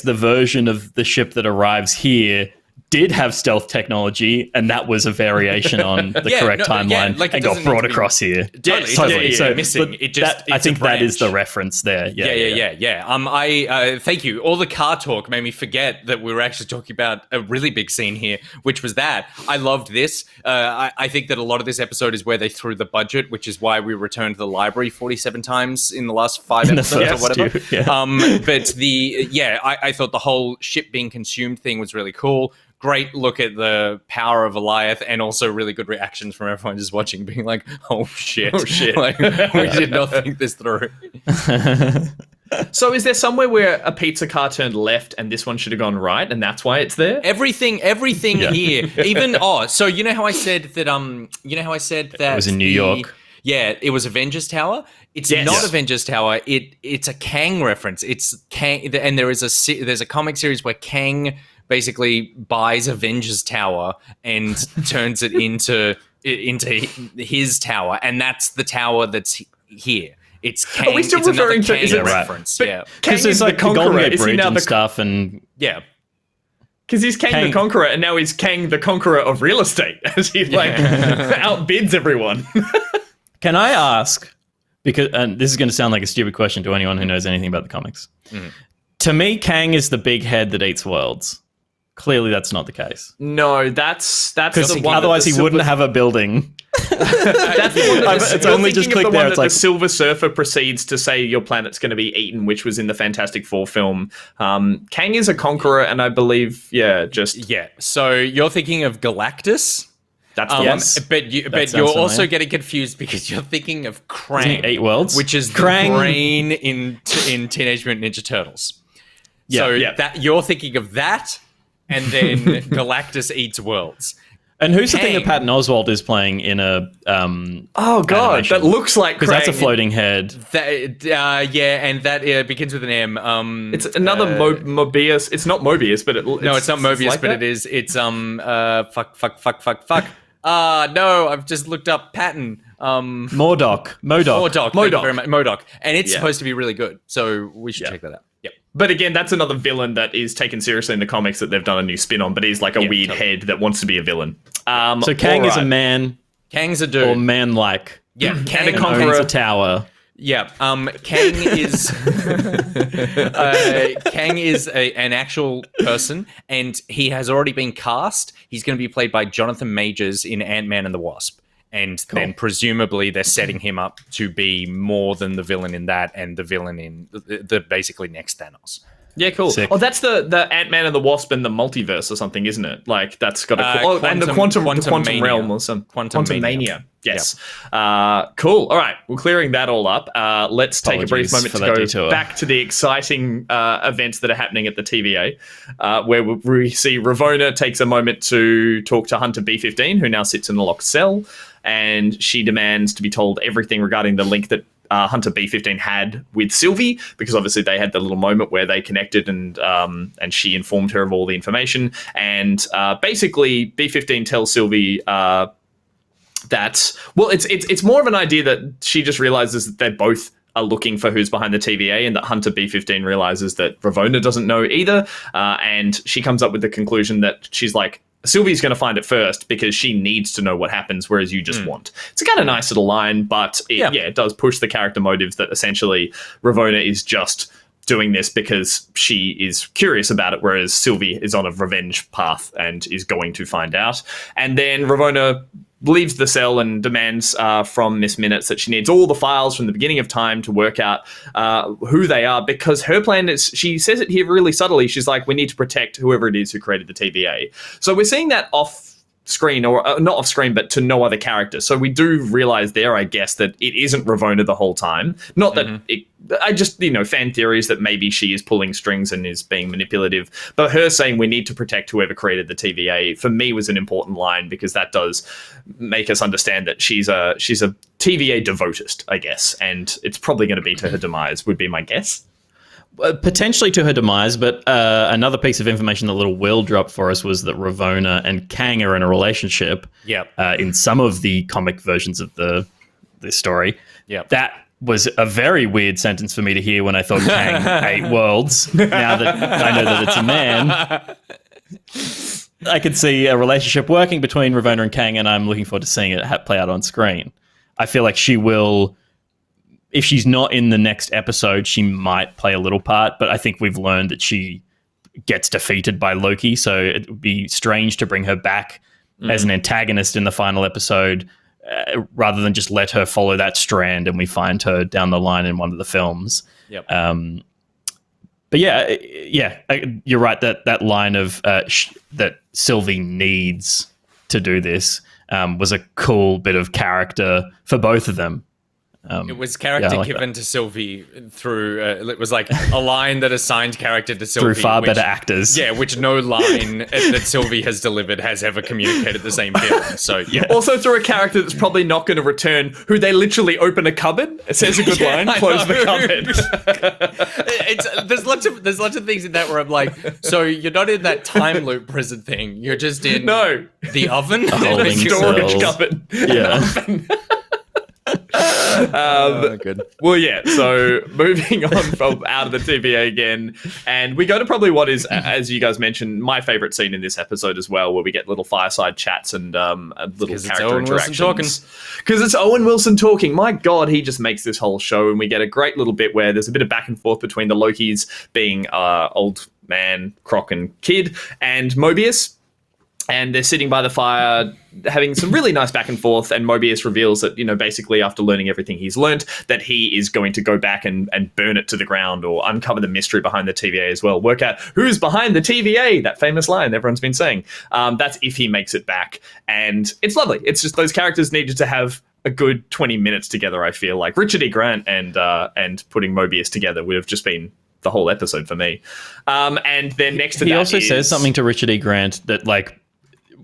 the version of the ship that arrives here did have stealth technology, and that was a variation on the correct timeline and got brought across here. Totally. So missing. I think that is the reference there. Yeah. Thank you. All the car talk made me forget that we were actually talking about a really big scene here, which was that. I loved this. I think that a lot of this episode is where they threw the budget, which is why we returned to the library 47 times in the last 5 episodes or whatever. I thought the whole ship being consumed thing was really cool. Great look at the power of Alliath, and also really good reactions from everyone just watching, being like, oh shit. Like, we did not think this through. So is there somewhere where a pizza car turned left and this one should have gone right, and that's why it's there? Everything here. Even so you know how I said that it was in New York. Yeah, it was Avengers Tower. It's not Avengers Tower. It's a Kang reference. It's Kang, and there's a comic series where Kang basically buys Avengers Tower and turns it into into his tower, and that's the tower that's here. It's Kang. Are we still referring to Kang reference? But yeah, Kang is like the Conqueror. Golden Gate Is he Bridge now and the stuff, and yeah. Because he's Kang the Conqueror, and now he's Kang the Conqueror of real estate, as he outbids everyone. Can I ask, because and this is going to sound like a stupid question to anyone who knows anything about the comics. To me, Kang is the big head that eats worlds. Clearly, that's not the case. No, that's Because the one. otherwise, he wouldn't have a building. That's the one that It's only just click there. It's the like Silver Surfer proceeds to say your planet's going to be eaten, which was in the Fantastic Four film. Kang is a conqueror, and I believe, So you're thinking of Galactus. That's the yes. But you're also getting confused because you're thinking of Krang, Isn't he 8 worlds, which is Krang. the brain in Teenage Mutant Ninja Turtles. That you're thinking of that, and then Galactus eats worlds. And who's the thing that Patton Oswalt is playing in a oh god, animation? that looks like because that's a floating head. That and that begins with an M. It's another Mobius. It's not Mobius, but it's not Mobius, like but that? it is. It's fuck. No, I've just looked up Patton. MODOK. Thank you very much. MODOK, and it's supposed to be really good. So we should check that out. Yep. But again, that's another villain that is taken seriously in the comics that they've done a new spin on, but he's like a weird head that wants to be a villain. So Kang is a man. Kang's a dude. Or man-like. Yeah, Kang And owns a tower. Yeah, Kang is Kang is an actual person, and he has already been cast. He's going to be played by Jonathan Majors in Ant-Man and the Wasp. And then presumably they're setting him up to be more than the villain in that and the villain in the basically next Thanos. Yeah, cool. Sick. Oh, that's the Ant-Man and the Wasp and the multiverse or something, isn't it? Like, that's got a... and the quantum realm or some... Quantum Mania. Yes. Yep. Cool. All right. We're clearing that all up. Let's take a brief moment to go back to the exciting events that are happening at the TVA, where we see Ravonna takes a moment to talk to Hunter B-15, who now sits in the locked cell, and she demands to be told everything regarding the link that Hunter B-15 had with Sylvie, because obviously they had the little moment where they connected and she informed her of all the information. And basically B-15 tells Sylvie that, well, it's more of an idea that she just realizes that they both are looking for who's behind the TVA, and that Hunter B-15 realizes that Ravonna doesn't know either. And she comes up with the conclusion that she's like, Sylvie's going to find it first because she needs to know what happens, whereas you just want. It's a kind of nice little line, but it does push the character motives that essentially Ravonna is just doing this because she is curious about it, whereas Sylvie is on a revenge path and is going to find out. And then Ravonna leaves the cell and demands from Miss Minutes that she needs all the files from the beginning of time to work out who they are, because her plan is, she says it here really subtly, she's like, we need to protect whoever it is who created the TVA. So we're seeing that off screen, or not off screen, but to no other character. So we do realize there, I guess, that it isn't Ravonna the whole time. Not that I just, fan theories that maybe she is pulling strings and is being manipulative. But her saying we need to protect whoever created the TVA, for me, was an important line, because that does make us understand that she's a TVA devotist, I guess. And it's probably going to be to her demise, would be my guess. Potentially to her demise, but another piece of information that little Will dropped for us was that Ravonna and Kang are in a relationship. In some of the comic versions of this story. That was a very weird sentence for me to hear when I thought Kang ate worlds. Now that I know that it's a man, I could see a relationship working between Ravonna and Kang, and I'm looking forward to seeing it play out on screen. I feel like she will... If she's not in the next episode, she might play a little part, but I think we've learned that she gets defeated by Loki, so it would be strange to bring her back as an antagonist in the final episode, rather than just let her follow that strand and we find her down the line in one of the films. But you're right, that line of that Sylvie needs to do this was a cool bit of character for both of them. It was character like given to Sylvie through. It was like a line that assigned character to Sylvie through far better actors. Yeah, which no line that Sylvie has delivered has ever communicated the same feeling. So yeah. Also through a character that's probably not going to return, who they literally open a cupboard. It says a good line, close the cupboard. There's lots of things in that where I'm like, so you're not in that time loop prison thing. You're just in the oven, the storage cupboard. Yeah. Good. Well, yeah. So moving on from out of the TVA again, and we go to probably what is, as you guys mentioned, my favorite scene in this episode as well, where we get little fireside chats and little character interactions. Because it's Owen Wilson talking. My God, he just makes this whole show, and we get a great little bit where there's a bit of back and forth between the Lokis being old man, Croc, and Kid, and Mobius. And they're sitting by the fire having some really nice back and forth, and Mobius reveals that, basically after learning everything he's learnt, that he is going to go back and burn it to the ground, or uncover the mystery behind the TVA as well. Work out who's behind the TVA, that famous line everyone's been saying. That's if he makes it back. And it's lovely. It's just those characters needed to have a good 20 minutes together, I feel like. Richard E. Grant and putting Mobius together would have just been the whole episode for me. And then next to that, he also says something to Richard E. Grant that, like,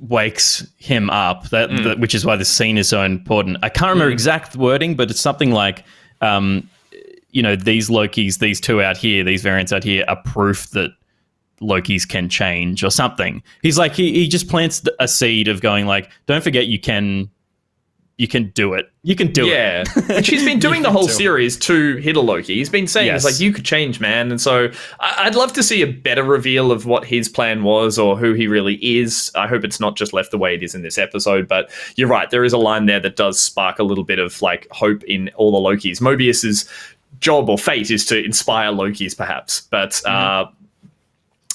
wakes him up, that which is why this scene is so important. I can't remember exact wording, but it's something like, these Lokis, these two out here, these variants out here are proof that Lokis can change or something. He's like, he just plants a seed of going like, don't forget you can do it. You can do it. Yeah. Which he's been doing the whole series to hit a Loki. He's been saying, it's like, you could change, man. And so I'd love to see a better reveal of what his plan was or who he really is. I hope it's not just left the way it is in this episode. But you're right. There is a line there that does spark a little bit of like hope in all the Lokis. Mobius's job or fate is to inspire Lokis, perhaps. But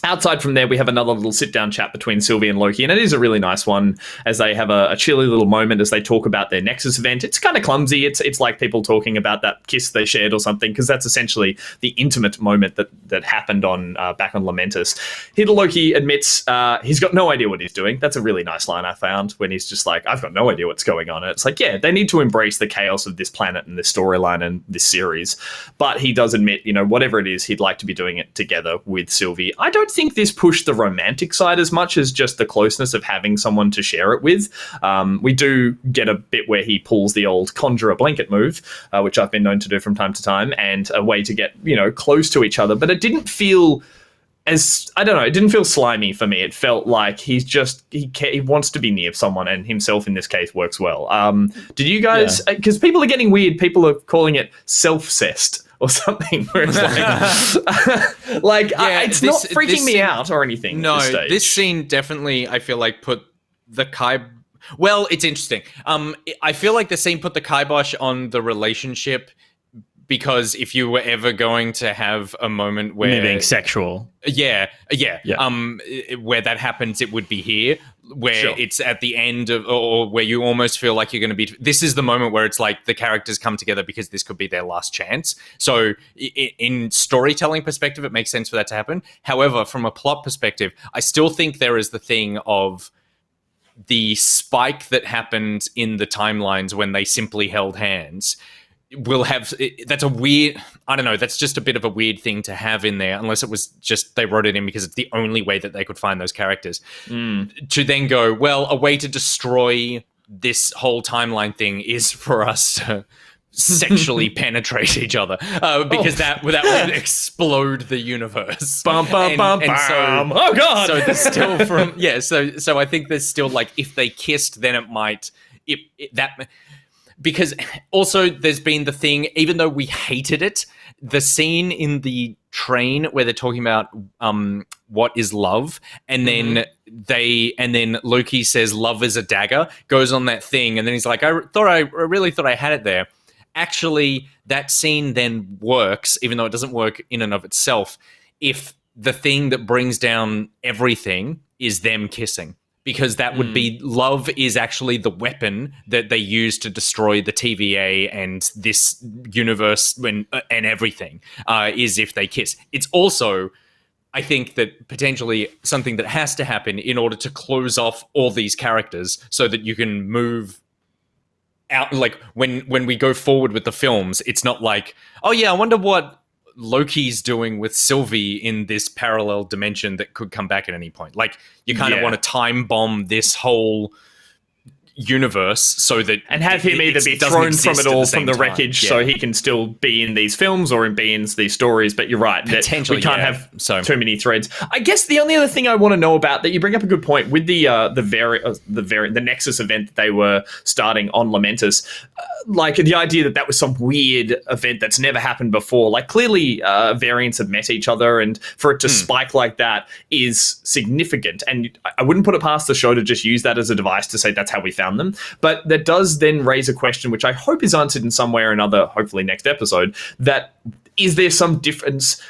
outside from there, we have another little sit-down chat between Sylvie and Loki, and it is a really nice one as they have a chilly little moment as they talk about their Nexus event. It's kind of clumsy. It's like people talking about that kiss they shared or something, because that's essentially the intimate moment that happened on back on Lamentus. Here, Loki admits he's got no idea what he's doing. That's a really nice line I found, when he's just like, I've got no idea what's going on. And it's like, yeah, they need to embrace the chaos of this planet and this storyline and this series. But he does admit, whatever it is, he'd like to be doing it together with Sylvie. I don't think this pushed the romantic side as much as just the closeness of having someone to share it with. We do get a bit where he pulls the old conjure a blanket move, which I've been known to do from time to time, and a way to get, close to each other. But it didn't feel it didn't feel slimy for me. It felt like he wants to be near someone, and himself in this case works well. Did you guys, because people are getting weird, people are calling it self-cessed or something, where it's like, it's not freaking me out or anything. No, at this stage. This scene definitely, I feel like, put the well, it's interesting. I feel like the scene put the kibosh on the relationship, because if you were ever going to have a moment where being sexual, where that happens, it would be here, where it's at the end of, or where you almost feel like you're going to be. This is the moment where it's like the characters come together because this could be their last chance. So, in storytelling perspective, it makes sense for that to happen. However, from a plot perspective, I still think there is the thing of the spike that happened in the timelines when they simply held hands. That's a weird, I don't know, that's just a bit of a weird thing to have in there, unless it was just they wrote it in because it's the only way that they could find those characters. To then go, well, a way to destroy this whole timeline thing is for us to sexually penetrate each other, because that would explode the universe. So, oh God! So there's still so I think there's still, like, if they kissed, then it might because also there's been the thing, even though we hated it, the scene in the train where they're talking about what is love, and then Loki says love is a dagger, goes on that thing, and then he's like, I really thought I had it there. Actually, that scene then works, even though it doesn't work in and of itself, if the thing that brings down everything is them kissing. Because that would be, love is actually the weapon that they use to destroy the TVA and this universe and everything, is if they kiss. It's also, I think, that potentially something that has to happen in order to close off all these characters so that you can move out, like when we go forward with the films, it's not like, oh yeah, I wonder what Loki's doing with Sylvie in this parallel dimension that could come back at any point. Like, you kind of want to time bomb this whole universe so that and have him either be thrown from it all from the wreckage so he can still be in these films or be in these stories. But you're right, that we can't have too many threads. I guess the only other thing I want to know about, that you bring up a good point with the Nexus event that they were starting on Lamentus, like the idea that was some weird event that's never happened before. Like, clearly variants have met each other, and for it to spike like that is significant. And I wouldn't put it past the show to just use that as a device to say that's how we found them. But that does then raise a question, which I hope is answered in some way or another, hopefully next episode, that is there some difference?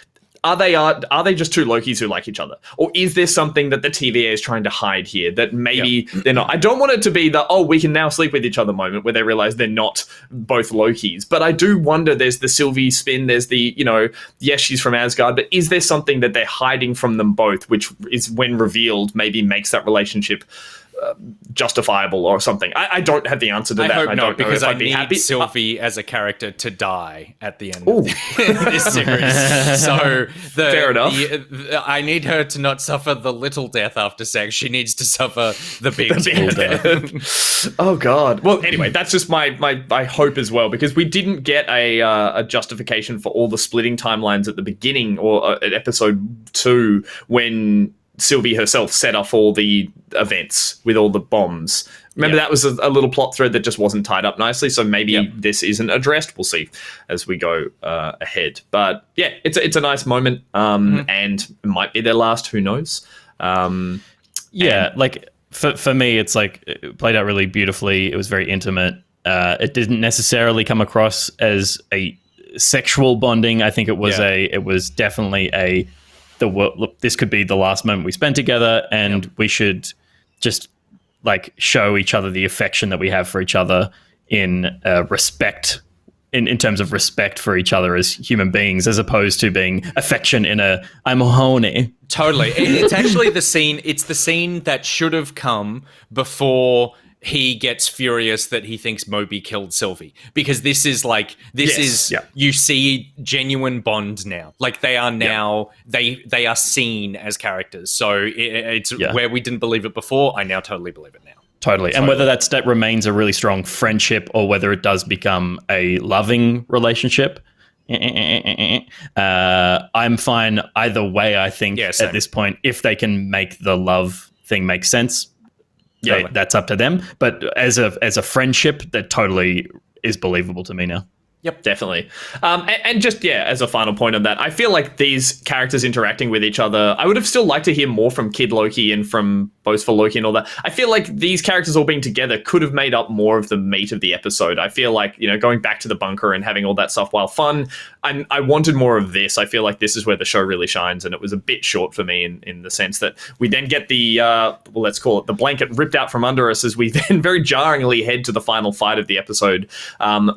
Are they just two Lokis who like each other? Or is there something that the TVA is trying to hide here that maybe they're not? I don't want it to be the, oh, we can now sleep with each other moment where they realize they're not both Lokis. But I do wonder, there's the Sylvie spin, there's the, yes, she's from Asgard, but is there something that they're hiding from them both, which is, when revealed, maybe makes that relationship justifiable or something? I don't have the answer to that. I hope don't not, because know if I I'd be need happy. Sylvie as a character to die at the end of this series. So fair enough. I need her to not suffer the little death after sex. She needs to suffer the big death. Oh God. Well, anyway, that's just my hope as well, because we didn't get a justification for all the splitting timelines at the beginning or at episode 2 when Sylvie herself set off all the events with all the bombs. Remember, that was a little plot thread that just wasn't tied up nicely, so maybe this isn't addressed. We'll see as we go ahead. But yeah, it's a nice moment, and it might be their last, who knows? Like for me, it's like it played out really beautifully. It was very intimate. It didn't necessarily come across as a sexual bonding. I think it was definitely look, this could be the last moment we spend together, and we should just like show each other the affection that we have for each other in respect, in terms of respect for each other as human beings, as opposed to being affection in I'm horny. Totally. It's actually the scene. It's the scene that should have come before he gets furious that he thinks Moby killed Sylvie, because this is you see genuine bond now. Like, they are now they are seen as characters. So it's where we didn't believe it before. I now totally believe it now. Totally. And whether that remains a really strong friendship or whether it does become a loving relationship, I'm fine either way. I think at this point, if they can make the love thing make sense, that's up to them. But as a friendship, that totally is believable to me now. Yep, definitely. And just, as a final point on that, I feel like these characters interacting with each other, I would have still liked to hear more from Kid Loki and from Boastful Loki and all that. I feel like these characters all being together could have made up more of the meat of the episode. I feel like, going back to the bunker and having all that stuff, while fun, I wanted more of this. I feel like this is where the show really shines, and it was a bit short for me in the sense that we then get the, let's call it the blanket ripped out from under us as we then very jarringly head to the final fight of the episode,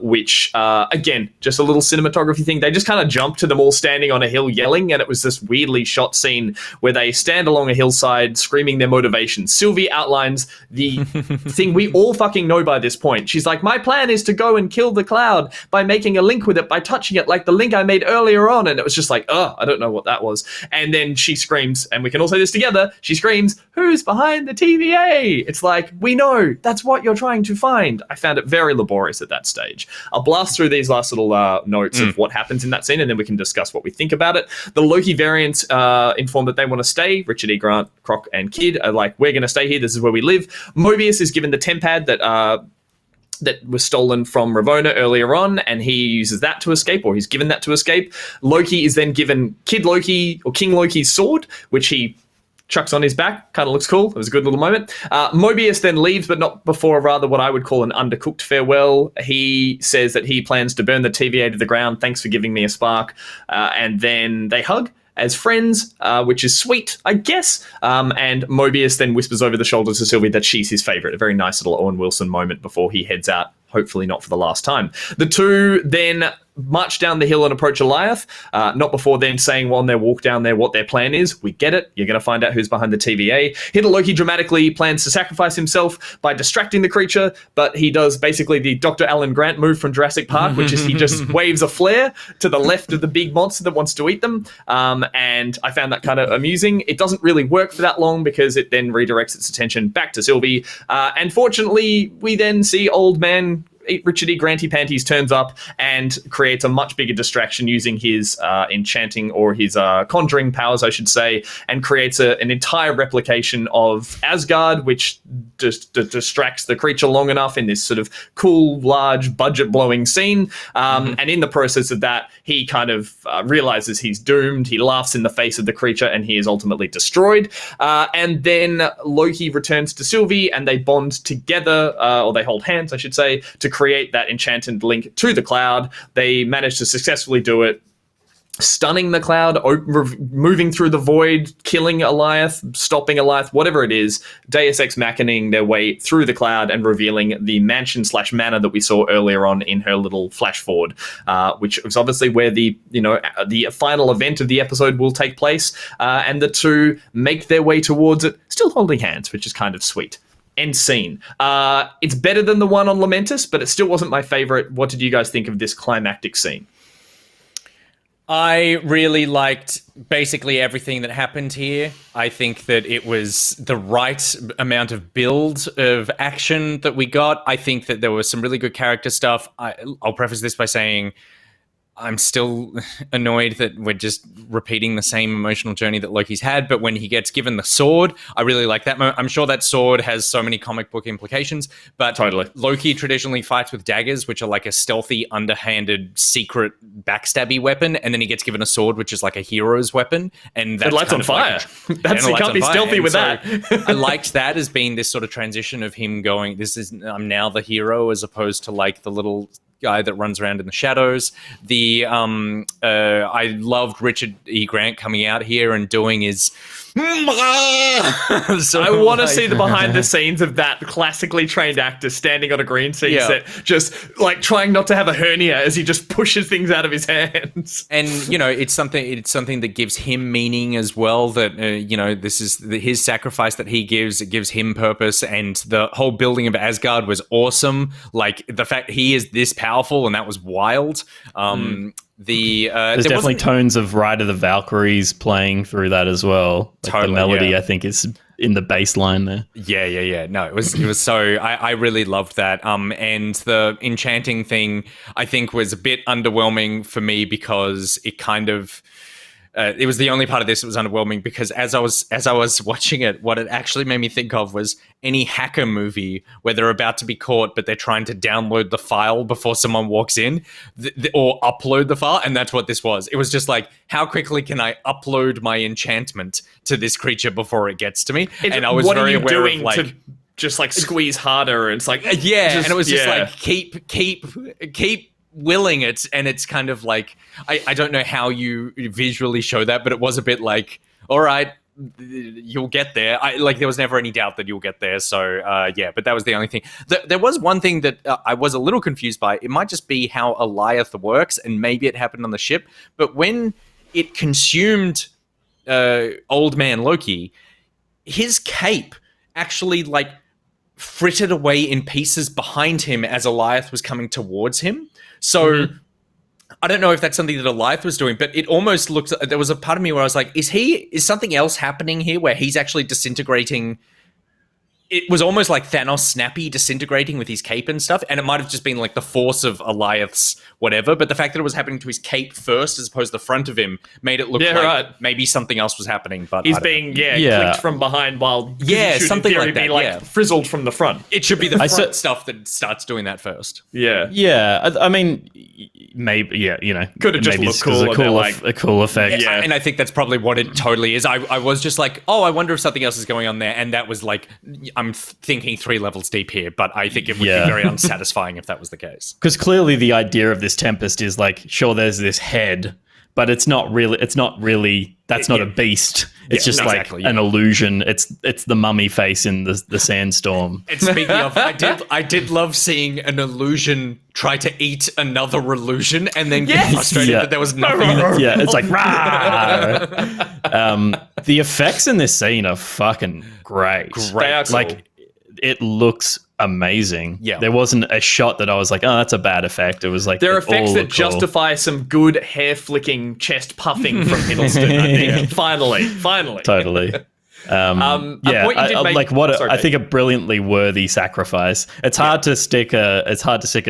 which, again, just a little cinematography thing. They just kind of jump to them all standing on a hill yelling, and it was this weirdly shot scene where they stand along a hillside screaming their motivation. Sylvie outlines the thing we all fucking know by this point. She's like, my plan is to go and kill the cloud by making a link with it, by touching it like the link I made earlier on. And it was just like, I don't know what that was. And then she screams, and we can all say this together, she screams, who's behind the TVA? It's like, we know, that's what you're trying to find. I found it very laborious at that stage. I'll blast through these last little notes of what happens in that scene, and then we can discuss what we think about it. The Loki variants inform that they want to stay. Richard E. Grant, Croc, and Kid are like, we're going to stay here. This is where we live. Mobius is given the tempad that was stolen from Ravonna earlier on, and he uses that to escape, or he's given that to escape. Loki is then given Kid Loki, or King Loki's sword, which he chucks on his back. Kind of looks cool. It was a good little moment. Mobius then leaves, but not before rather what I would call an undercooked farewell. He says that he plans to burn the TVA to the ground. Thanks for giving me a spark. And then they hug as friends, which is sweet, I guess. And Mobius then whispers over the shoulder to Sylvie that she's his favorite. A very nice little Owen Wilson moment before he heads out, hopefully not for the last time. The two then march down the hill and approach Eliath, not before then saying on their walk down there what their plan is. We get it. You're going to find out who's behind the TVA. Here, Loki dramatically plans to sacrifice himself by distracting the creature, but he does basically the Dr. Alan Grant move from Jurassic Park, which is he just waves a flare to the left of the big monster that wants to eat them. And I found that kind of amusing. It doesn't really work for that long because it then redirects its attention back to Sylvie. And fortunately, we then see old man Richard E. Granty Panties turns up and creates a much bigger distraction using his enchanting or his conjuring powers, I should say, and creates an entire replication of Asgard, which just distracts the creature long enough in this sort of cool, large, budget-blowing scene. And in the process of that, he kind of realizes he's doomed. He laughs in the face of the creature, and he is ultimately destroyed. And then Loki returns to Sylvie, and they bond together, or they hold hands, I should say, to create that enchanted link to the Cloud. They managed to successfully do it, stunning the Cloud, moving through the void, killing Eliath, stopping Eliath, whatever it is, Deus Ex Machining their way through the Cloud and revealing the mansion/manor that we saw earlier on in her little flash forward, which was obviously where the final event of the episode will take place, and the two make their way towards it, still holding hands, which is kind of sweet. End scene. It's better than the one on Lamentus, but it still wasn't my favorite. What did you guys think of this climactic scene? I really liked basically everything that happened here. I think that it was the right amount of build of action that we got. I think that there was some really good character stuff. I'll preface this by saying I'm still annoyed that we're just repeating the same emotional journey that Loki's had, but when he gets given the sword, I really like that moment. I'm sure that sword has so many comic book implications, but totally. Loki traditionally fights with daggers, which are like a stealthy, underhanded, secret, backstabby weapon, and then he gets given a sword, which is like a hero's weapon, and that's it lights on fire. You can't be stealthy with that. I liked that as being this sort of transition of him going, I'm now the hero, as opposed to like the little guy that runs around in the shadows. I loved Richard E. Grant coming out here and doing his so I want to see the behind the scenes of that classically trained actor standing on a green screen set, just like trying not to have a hernia as he just pushes things out of his hands. And it's something that gives him meaning as well, that this is his sacrifice that he gives. It gives him purpose, and the whole building of Asgard was awesome. Like the fact he is this powerful, and that was wild. There's definitely tones of Ride of the Valkyries playing through that as well. Like totally, the melody, I think, is in the bass line there. Yeah. No, it was so I really loved that. And the enchanting thing, I think, was a bit underwhelming for me because it kind of it was the only part of this that was underwhelming, because as I was watching it, what it actually made me think of was any hacker movie where they're about to be caught, but they're trying to download the file before someone walks in, or upload the file, and that's what this was. It was just like, how quickly can I upload my enchantment to this creature before it gets to me? And I was very aware of like, to just like squeeze harder. It's like and it was just like keep willing it, and it's kind of like I don't know how you visually show that, but it was a bit like, all right, you'll get there. There was never any doubt that you'll get there. So but that was the only thing. There was one thing that I was a little confused by. It might just be how Eliath works, and maybe it happened on the ship, but when it consumed old man Loki, his cape actually like frittered away in pieces behind him as Eliath was coming towards him. So I don't know if that's something that Eliath was doing, but it almost looked, there was a part of me where I was like, is something else happening here where he's actually disintegrating? It was almost like Thanos Snappy disintegrating with his cape and stuff, and it might have just been like the force of Eliath's whatever, but the fact that it was happening to his cape first as opposed to the front of him made it look like maybe something else was happening. But he's being clicked from behind while something like that, like frizzled from the front. It should be the front stuff that starts doing that first. Yeah. I mean, maybe could have just looked cool. A cool effect. Yeah, and I think that's probably what it totally is. I was just like, oh, I wonder if something else is going on there, and that was like, I'm thinking 3 levels deep here, but I think it would be very unsatisfying if that was the case. Because clearly the idea of this Tempest is like, sure, there's this head, but it's not really. That's not a beast. It's just an illusion. It's the mummy face in the sandstorm. And speaking of, I did love seing an illusion try to eat another illusion and then get frustrated that there was nothing. It's like rah. The effects in this scene are fucking great. Like it looks amazing. Yeah. There wasn't a shot that I was like, oh, that's a bad effect. It was like there are effects that justify some good hair flicking, chest puffing from Hiddleston, I think. Finally. Totally. I think a brilliantly worthy sacrifice. It's hard to stick a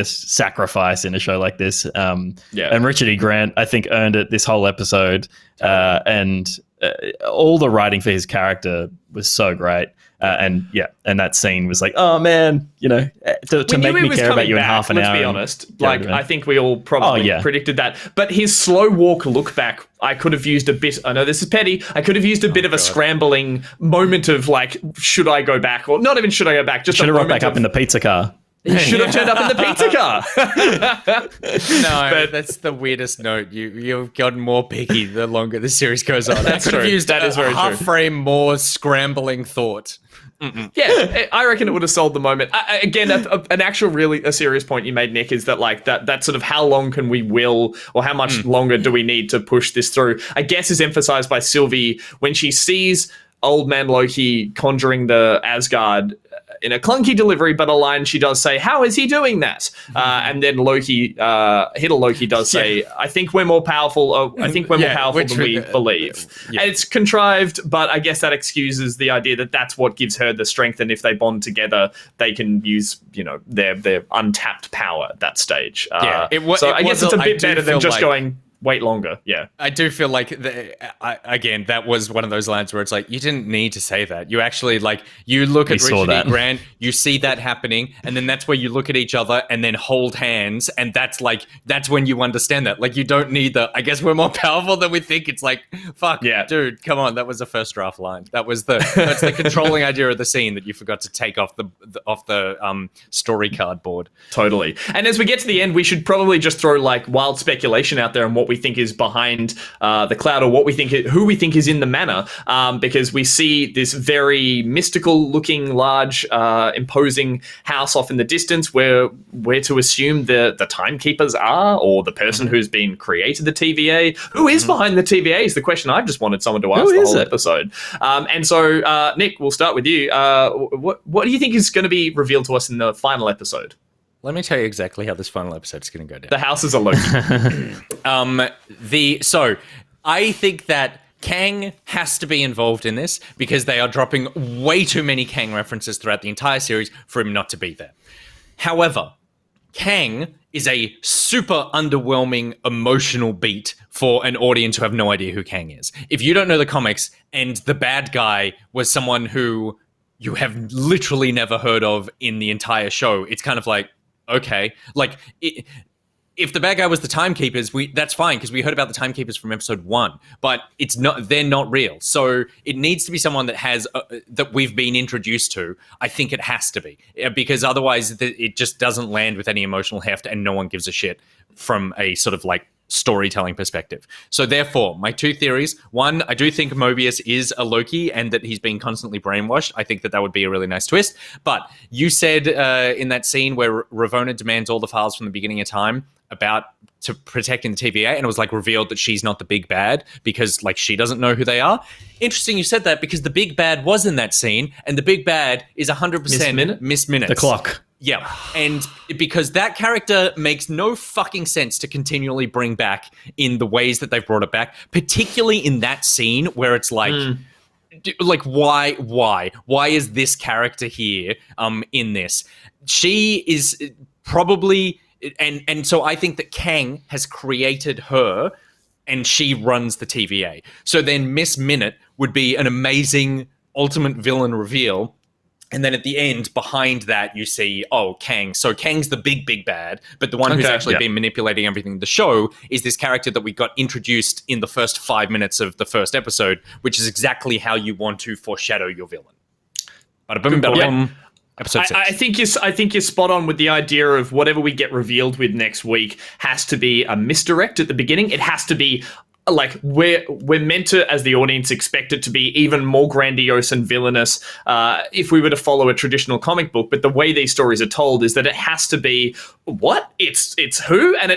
sacrifice in a show like this. And Richard E. Grant, I think, earned it this whole episode. And all the writing for his character was so great. And that scene was like, oh man, to make me care about you in half an hour. Let's be honest. I think we all probably predicted that. But his slow walk look back, I could have used a bit. I know this is petty. I could have used a bit of a scrambling moment of like, should I go back, or not even should I go back? Just should have run back up in the pizza car. He should have turned up in the pizza car. No, that's the weirdest note. You've gotten more picky the longer the series goes on. That's true. That is very true. Half frame more scrambling thought. Yeah, I reckon it would have sold the moment. Again, an actual a serious point you made, Nick, is that like that sort of how long can we will, or how much longer do we need to push this through? I guess is emphasized by Sylvie when she sees old man Loki conjuring the Asgard in a clunky delivery, but a line she does say, how is he doing that? And then Hiddle Loki does say, I think we're more powerful. I think we're more powerful than we believe. And it's contrived, but I guess that excuses the idea that that's what gives her the strength. And if they bond together, they can use, their untapped power at that stage. So I guess it's a bit better than just going, wait longer. Yeah. I do feel like, again, that was one of those lines where it's like, you didn't need to say that. You actually, you look at Richard E. Grant, you see that happening, and then that's where you look at each other and then hold hands, and that's when you understand that. Like, you don't need I guess we're more powerful than we think. It's like, fuck, dude, come on. That was a first draft line. That's the controlling idea of the scene that you forgot to take off the story cardboard. Totally. And as we get to the end, we should probably just throw, wild speculation out there on what we think is behind the cloud, or who we think is in the manor, because we see this very mystical looking large imposing house off in the distance where we're to assume the timekeepers are, or the person who's been created the TVA. Who is behind the TVA is the question I've just wanted someone to ask the whole episode. And so Nick, we'll start with you. What do you think is going to be revealed to us in the final episode? Let me tell you exactly how this final episode is going to go down. The houses are Loki. So I think that Kang has to be involved in this because they are dropping way too many Kang references throughout the entire series for him not to be there. However, Kang is a super underwhelming emotional beat for an audience who have no idea who Kang is. If you don't know the comics and the bad guy was someone who you have literally never heard of in the entire show, it's kind of like, okay, if the bad guy was the timekeepers, that's fine because we heard about the timekeepers from episode 1, but they're not real. So it needs to be someone that has that we've been introduced to. I think it has to be because otherwise it just doesn't land with any emotional heft, and no one gives a shit from a sort of storytelling perspective. So therefore, my two theories: one, I do think Mobius is a Loki and that he's being constantly brainwashed. I think that would be a really nice twist. But you said in that scene where Ravonna demands all the files from the beginning of time to protecting the TVA, and it was revealed that she's not the big bad because she doesn't know who they are. Interesting you said that because the big bad was in that scene, and the big bad is 100% Miss Minutes. The clock. Yeah, and because that character makes no fucking sense to continually bring back in the ways that they've brought it back, particularly in that scene where it's why is this character here in this? She is probably, and so I think that Kang has created her and she runs the TVA. So then Miss Minute would be an amazing ultimate villain reveal. And then at the end, behind that, you see, Kang. So Kang's the big bad, but the one who's actually been manipulating everything in the show is this character that we got introduced in the first 5 minutes of the first episode, which is exactly how you want to foreshadow your villain. Episode 6. I think you're spot on with the idea of whatever we get revealed with next week has to be a misdirect at the beginning. It has to be like we're meant to, as the audience, expect it to be even more grandiose and villainous if we were to follow a traditional comic book. But the way these stories are told is that it has to be, what? It's who? And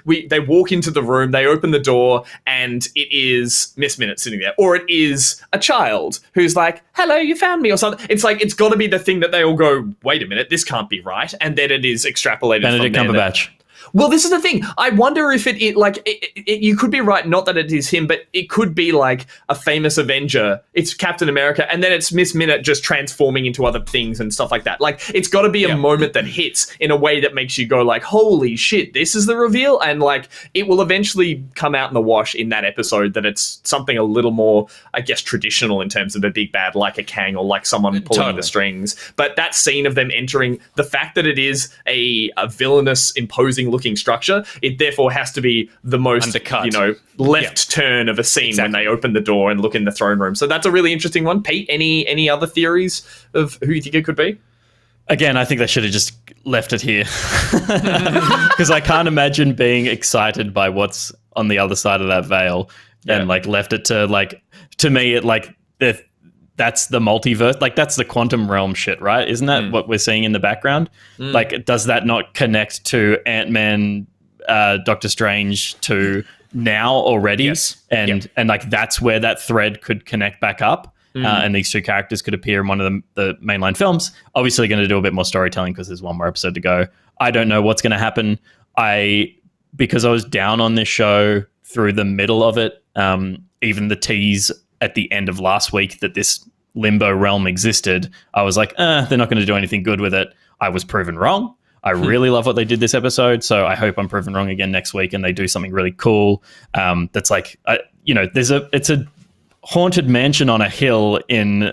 they walk into the room, they open the door, and it is Miss Minute sitting there, or it is a child who's like, "Hello, you found me," or something. It's like it's got to be the thing that they all go, "Wait a minute, this can't be right," and then it is extrapolated. Benedict Cumberbatch. Well, this is the thing. I wonder if you could be right, not that it is him, but it could be like a famous Avenger. It's Captain America, and then it's Miss Minute just transforming into other things and stuff like that. Like, it's got to be a moment that hits in a way that makes you go like, holy shit, this is the reveal. And like, it will eventually come out in the wash in that episode that it's something a little more, I guess, traditional in terms of a big bad, like a Kang or like someone pulling the strings. But that scene of them entering, the fact that it is a villainous, imposing looking structure, it therefore has to be the most undercut, left turn of a scene when they open the door and look in the throne room. So that's a really interesting one. Pete, any other theories of who you think it could be? Again, I think they should have just left it here, because I can't imagine being excited by what's on the other side of that veil and like left it to like, to me, it like that's the multiverse, like that's the quantum realm shit, right? Isn't that what we're seeing in the background? Like, does that not connect to Ant-Man, Doctor Strange to now already? Yes. And like that's where that thread could connect back up, and these two characters could appear in one of the mainline films. Obviously going to do a bit more storytelling because there's one more episode to go. I don't know what's going to happen. Because I was down on this show through the middle of it, even the tease at the end of last week that this limbo realm existed, I was like, they're not going to do anything good with it. I was proven wrong. I really love what they did this episode, so I hope I'm proven wrong again next week and they do something really cool. That's like, it's a haunted mansion on a hill in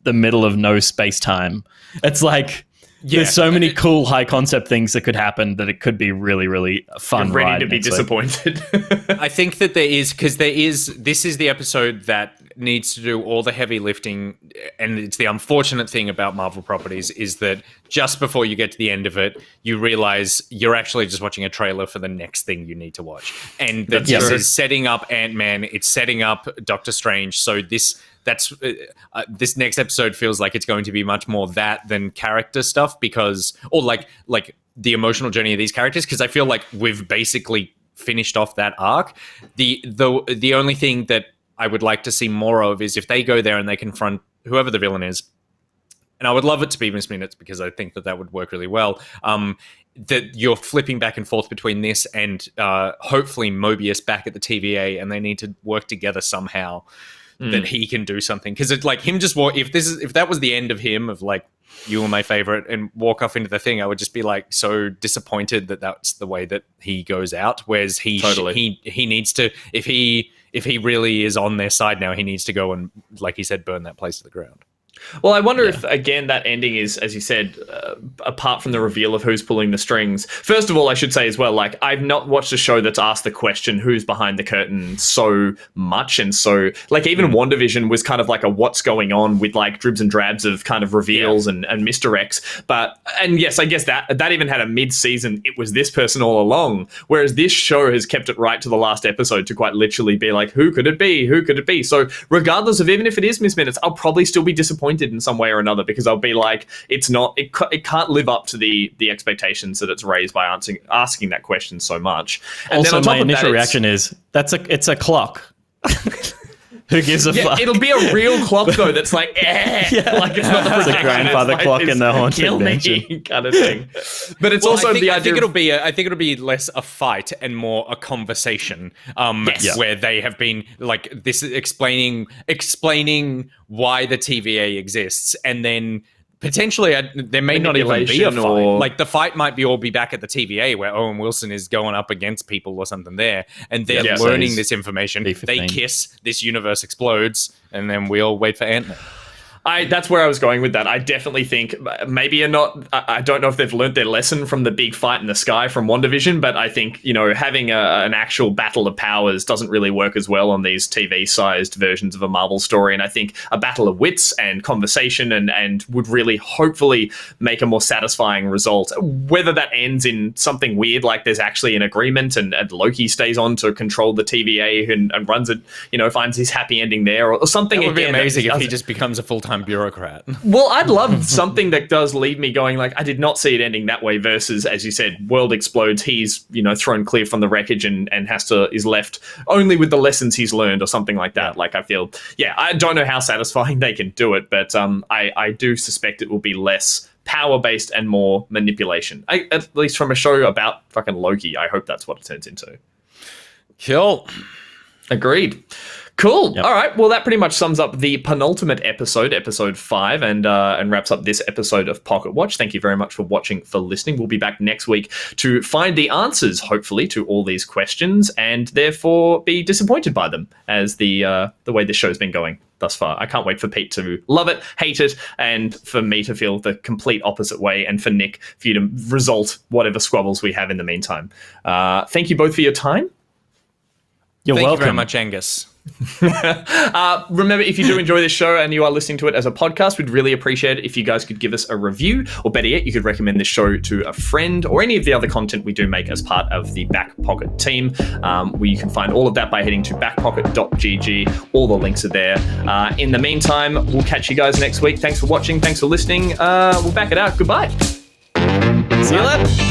the middle of no space-time. It's like, there's so many cool high concept things that could happen that it could be really, really fun. You're ready to be disappointed. I think that this is the episode that needs to do all the heavy lifting, and it's the unfortunate thing about Marvel properties is that just before you get to the end of it, you realize you're actually just watching a trailer for the next thing you need to watch. And that this is setting up Ant-Man, it's setting up Doctor Strange, so this next episode feels like it's going to be much more that than character stuff, or the emotional journey of these characters, because I feel like we've basically finished off that arc. The only thing that I would like to see more of is if they go there and they confront whoever the villain is, and I would love it to be Miss Minutes because I think that would work really well. That you're flipping back and forth between this and hopefully Mobius back at the TVA, and they need to work together somehow. That he can do something, because it's like him just walk. If that was the end of him, of like, you were my favorite, and walk off into the thing, I would just be like so disappointed that that's the way that he goes out. Whereas he needs to, if he really is on their side now, he needs to go and, like he said, burn that place to the ground. Well, I wonder if, again, that ending is, as you said, apart from the reveal of who's pulling the strings. First of all, I should say as well, like, I've not watched a show that's asked the question, who's behind the curtain, so much. And so, like, even WandaVision was kind of like a what's going on with, like, dribs and drabs of kind of reveals and misdirects. And yes, I guess that even had a mid-season, it was this person all along. Whereas this show has kept it right to the last episode to quite literally be like, who could it be? Who could it be? So regardless of, even if it is Miss Minutes, I'll probably still be disappointed in some way or another, because I'll be like, it can't live up to the expectations that it's raised by asking that question so much. And also, my initial reaction is it's a clock. Who gives a fuck? It'll be a real clock though. That's like, like it's not the grandfather clock in the haunted mansion kind of thing. But it's also the idea. I think it'll be less a fight and more a conversation. Where they have been like this, explaining why the TVA exists, and then potentially there may not even be a fight. Like the fight might all be back at the TVA where Owen Wilson is going up against people or something there, and they're learning this information. They kiss, this universe explodes, and then we all wait for Ant-Man. That's where I was going with that. I definitely think maybe I don't know if they've learned their lesson from the big fight in the sky from WandaVision, but I think, having an actual battle of powers doesn't really work as well on these TV-sized versions of a Marvel story. And I think a battle of wits and conversation and would really hopefully make a more satisfying result. Whether that ends in something weird, like there's actually an agreement and Loki stays on to control the TVA and runs it, finds his happy ending there or something. It would be amazing if he just becomes a full-time bureaucrat. Well, I'd love something that does leave me going like, I did not see it ending that way versus, as you said, world explodes, he's, thrown clear from the wreckage and is left only with the lessons he's learned or something like that. Like, I feel, I don't know how satisfying they can do it, but I do suspect it will be less power-based and more manipulation. At least from a show about fucking Loki, I hope that's what it turns into. Cool. Agreed. Cool. Yep. All right. Well, that pretty much sums up the penultimate episode 5, and wraps up this episode of Pocket Watch. Thank you very much for watching, for listening. We'll be back next week to find the answers, hopefully, to all these questions, and therefore be disappointed by them, as the way this show's been going thus far. I can't wait for Pete to love it, hate it, and for me to feel the complete opposite way, and for Nick, for you to resolve whatever squabbles we have in the meantime. Thank you both for your time. You're welcome. Thank you very much, Angus. Remember, if you do enjoy this show and you are listening to it as a podcast, we'd really appreciate it if you guys could give us a review, or better yet, you could recommend this show to a friend, or any of the other content we do make as part of the Back Pocket team, where you can find all of that by heading to backpocket.gg. All the links are there. In the meantime, we'll catch you guys next week. Thanks for watching. Thanks for listening. We'll back it out. Goodbye. See you later.